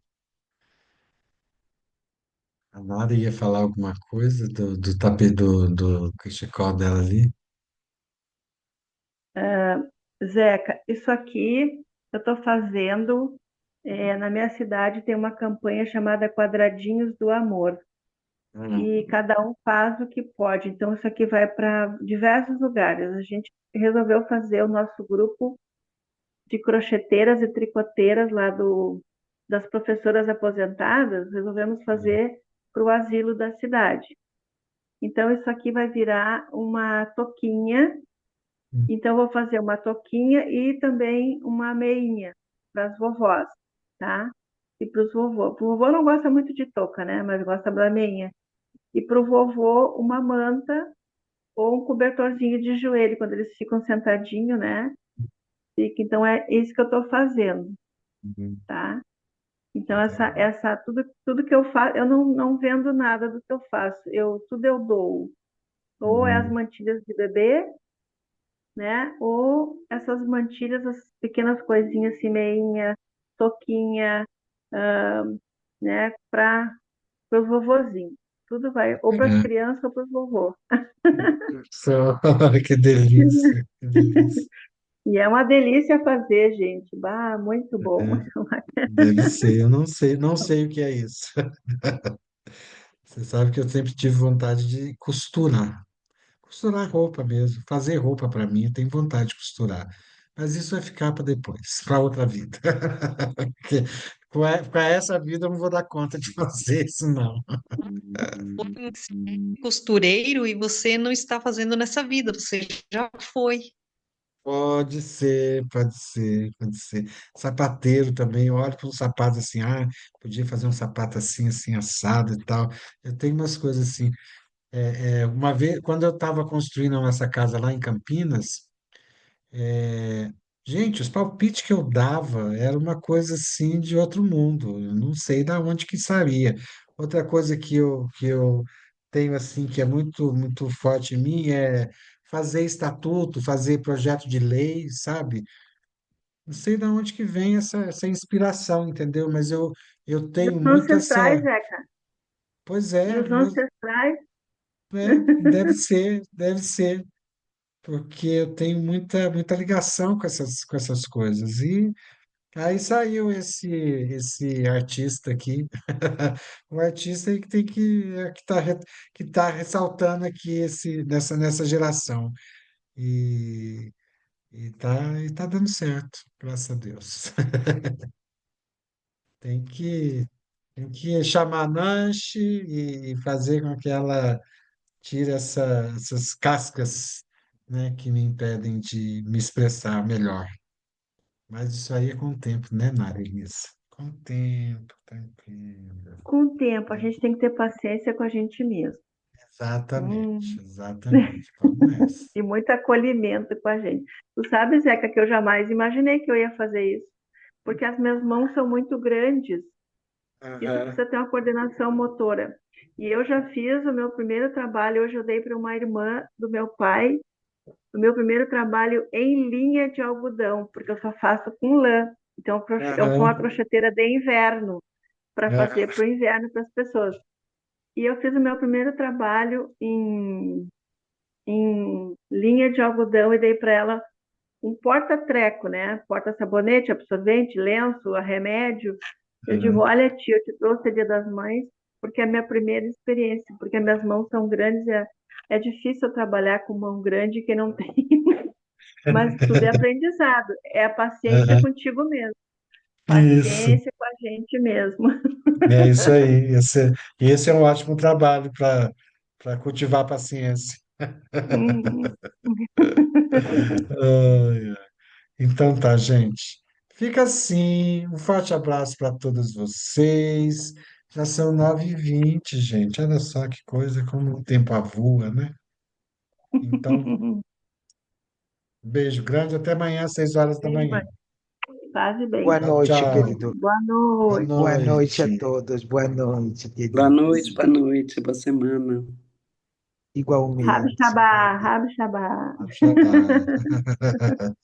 A Nara ia falar alguma coisa do tapete do cachecol dela ali. Zeca, isso aqui eu estou fazendo. Na minha cidade tem uma campanha chamada Quadradinhos do Amor. Hum. E cada um faz o que pode. Então, isso aqui vai para diversos lugares. A gente resolveu fazer o nosso grupo de crocheteiras e tricoteiras lá das professoras aposentadas, resolvemos fazer para o asilo da cidade. Então, isso aqui vai virar uma toquinha. Então, vou fazer uma toquinha e também uma meinha para as vovós, tá? E para os vovôs. O vovô não gosta muito de touca, né? Mas gosta da meinha. E para o vovô, uma manta ou um cobertorzinho de joelho, quando eles ficam sentadinhos, né? Então, é isso que eu estou fazendo, Uhum. tá? Então, Legal. tudo que eu faço, eu não vendo nada do que eu faço, tudo eu dou. Ou é as Uhum. mantilhas de bebê, né? Ou essas mantilhas, as pequenas coisinhas assim, meinha, toquinha, né? Para os vovozinhos. Tudo vai, ou para as É. crianças ou para os vovôs. Só, que delícia, que delícia. E é uma delícia fazer, gente. Bah, muito bom. É, deve ser, eu não sei o que é isso. Você sabe que eu sempre tive vontade de costurar. Costurar roupa mesmo, fazer roupa para mim, eu tenho vontade de costurar. Mas isso vai ficar para depois, para outra vida. Porque com essa vida eu não vou dar conta de fazer isso, não. Costureiro e você não está fazendo nessa vida, você já foi. Pode ser, pode ser, pode ser. Sapateiro também, eu olho para um sapato assim, podia fazer um sapato assim, assim, assado e tal. Eu tenho umas coisas assim. Uma vez, quando eu estava construindo a nossa casa lá em Campinas, É, gente, os palpites que eu dava era uma coisa assim de outro mundo. Eu não sei da onde que saía. Outra coisa que eu tenho assim que é muito muito forte em mim é fazer estatuto, fazer projeto de lei, sabe? Não sei da onde que vem essa inspiração, entendeu? Mas eu E tenho os muito ancestrais, essa. Zeca? Pois E é, os ancestrais? deve ser, porque eu tenho muita ligação com essas coisas. E aí saiu esse artista aqui, o artista aí que tem que tá ressaltando aqui nessa geração e tá dando certo, graças a Deus. Tem que tem que chamar a Nancy e fazer com que ela tire essas cascas, né, que me impedem de me expressar melhor. Mas isso aí é com o tempo, né, Nariz? Com o tempo, tranquilo. Com o tempo, a gente tem que ter paciência com a gente mesmo. Exatamente, Hum. exatamente. Vamos nessa. E muito acolhimento com a gente. Tu sabe, Zeca, que eu jamais imaginei que eu ia fazer isso, porque as minhas mãos são muito grandes. Isso Aham. precisa ter uma coordenação motora. E eu já fiz o meu primeiro trabalho, hoje eu dei para uma irmã do meu pai, o meu primeiro trabalho em linha de algodão, porque eu só faço com lã. Então, eu sou uma Aham. crocheteira de inverno, para Aham. fazer para o inverno para as pessoas. E eu fiz o meu primeiro trabalho em linha de algodão e dei para ela um porta-treco, né? Porta-sabonete, absorvente, lenço, remédio. Eu digo, Aham. olha, tia, eu te trouxe a Dia das Mães, porque é a minha primeira experiência, porque minhas mãos são grandes, é difícil eu trabalhar com mão grande que não tem, mas tudo é aprendizado, é a paciência Aham. contigo mesmo, Isso, paciência com a gente mesmo. é isso aí. Esse é um ótimo trabalho para cultivar a paciência. Hum. Ai, ai. Então tá, gente. Fica assim. Um forte abraço para todos vocês. Já são 9h20, gente. Olha só que coisa, como o tempo voa, né? Então, beijo grande. Até amanhã, às 6 horas da Bem, manhã. mãe, faz bem. Boa Tchau, noite, tchau. querido. Boa Boa noite. Boa noite a noite. todos. Boa noite, querido. Boa noite, boa semana. Rabi Igualmente. Shabá, Rabi Shabá. Tchau, tchau.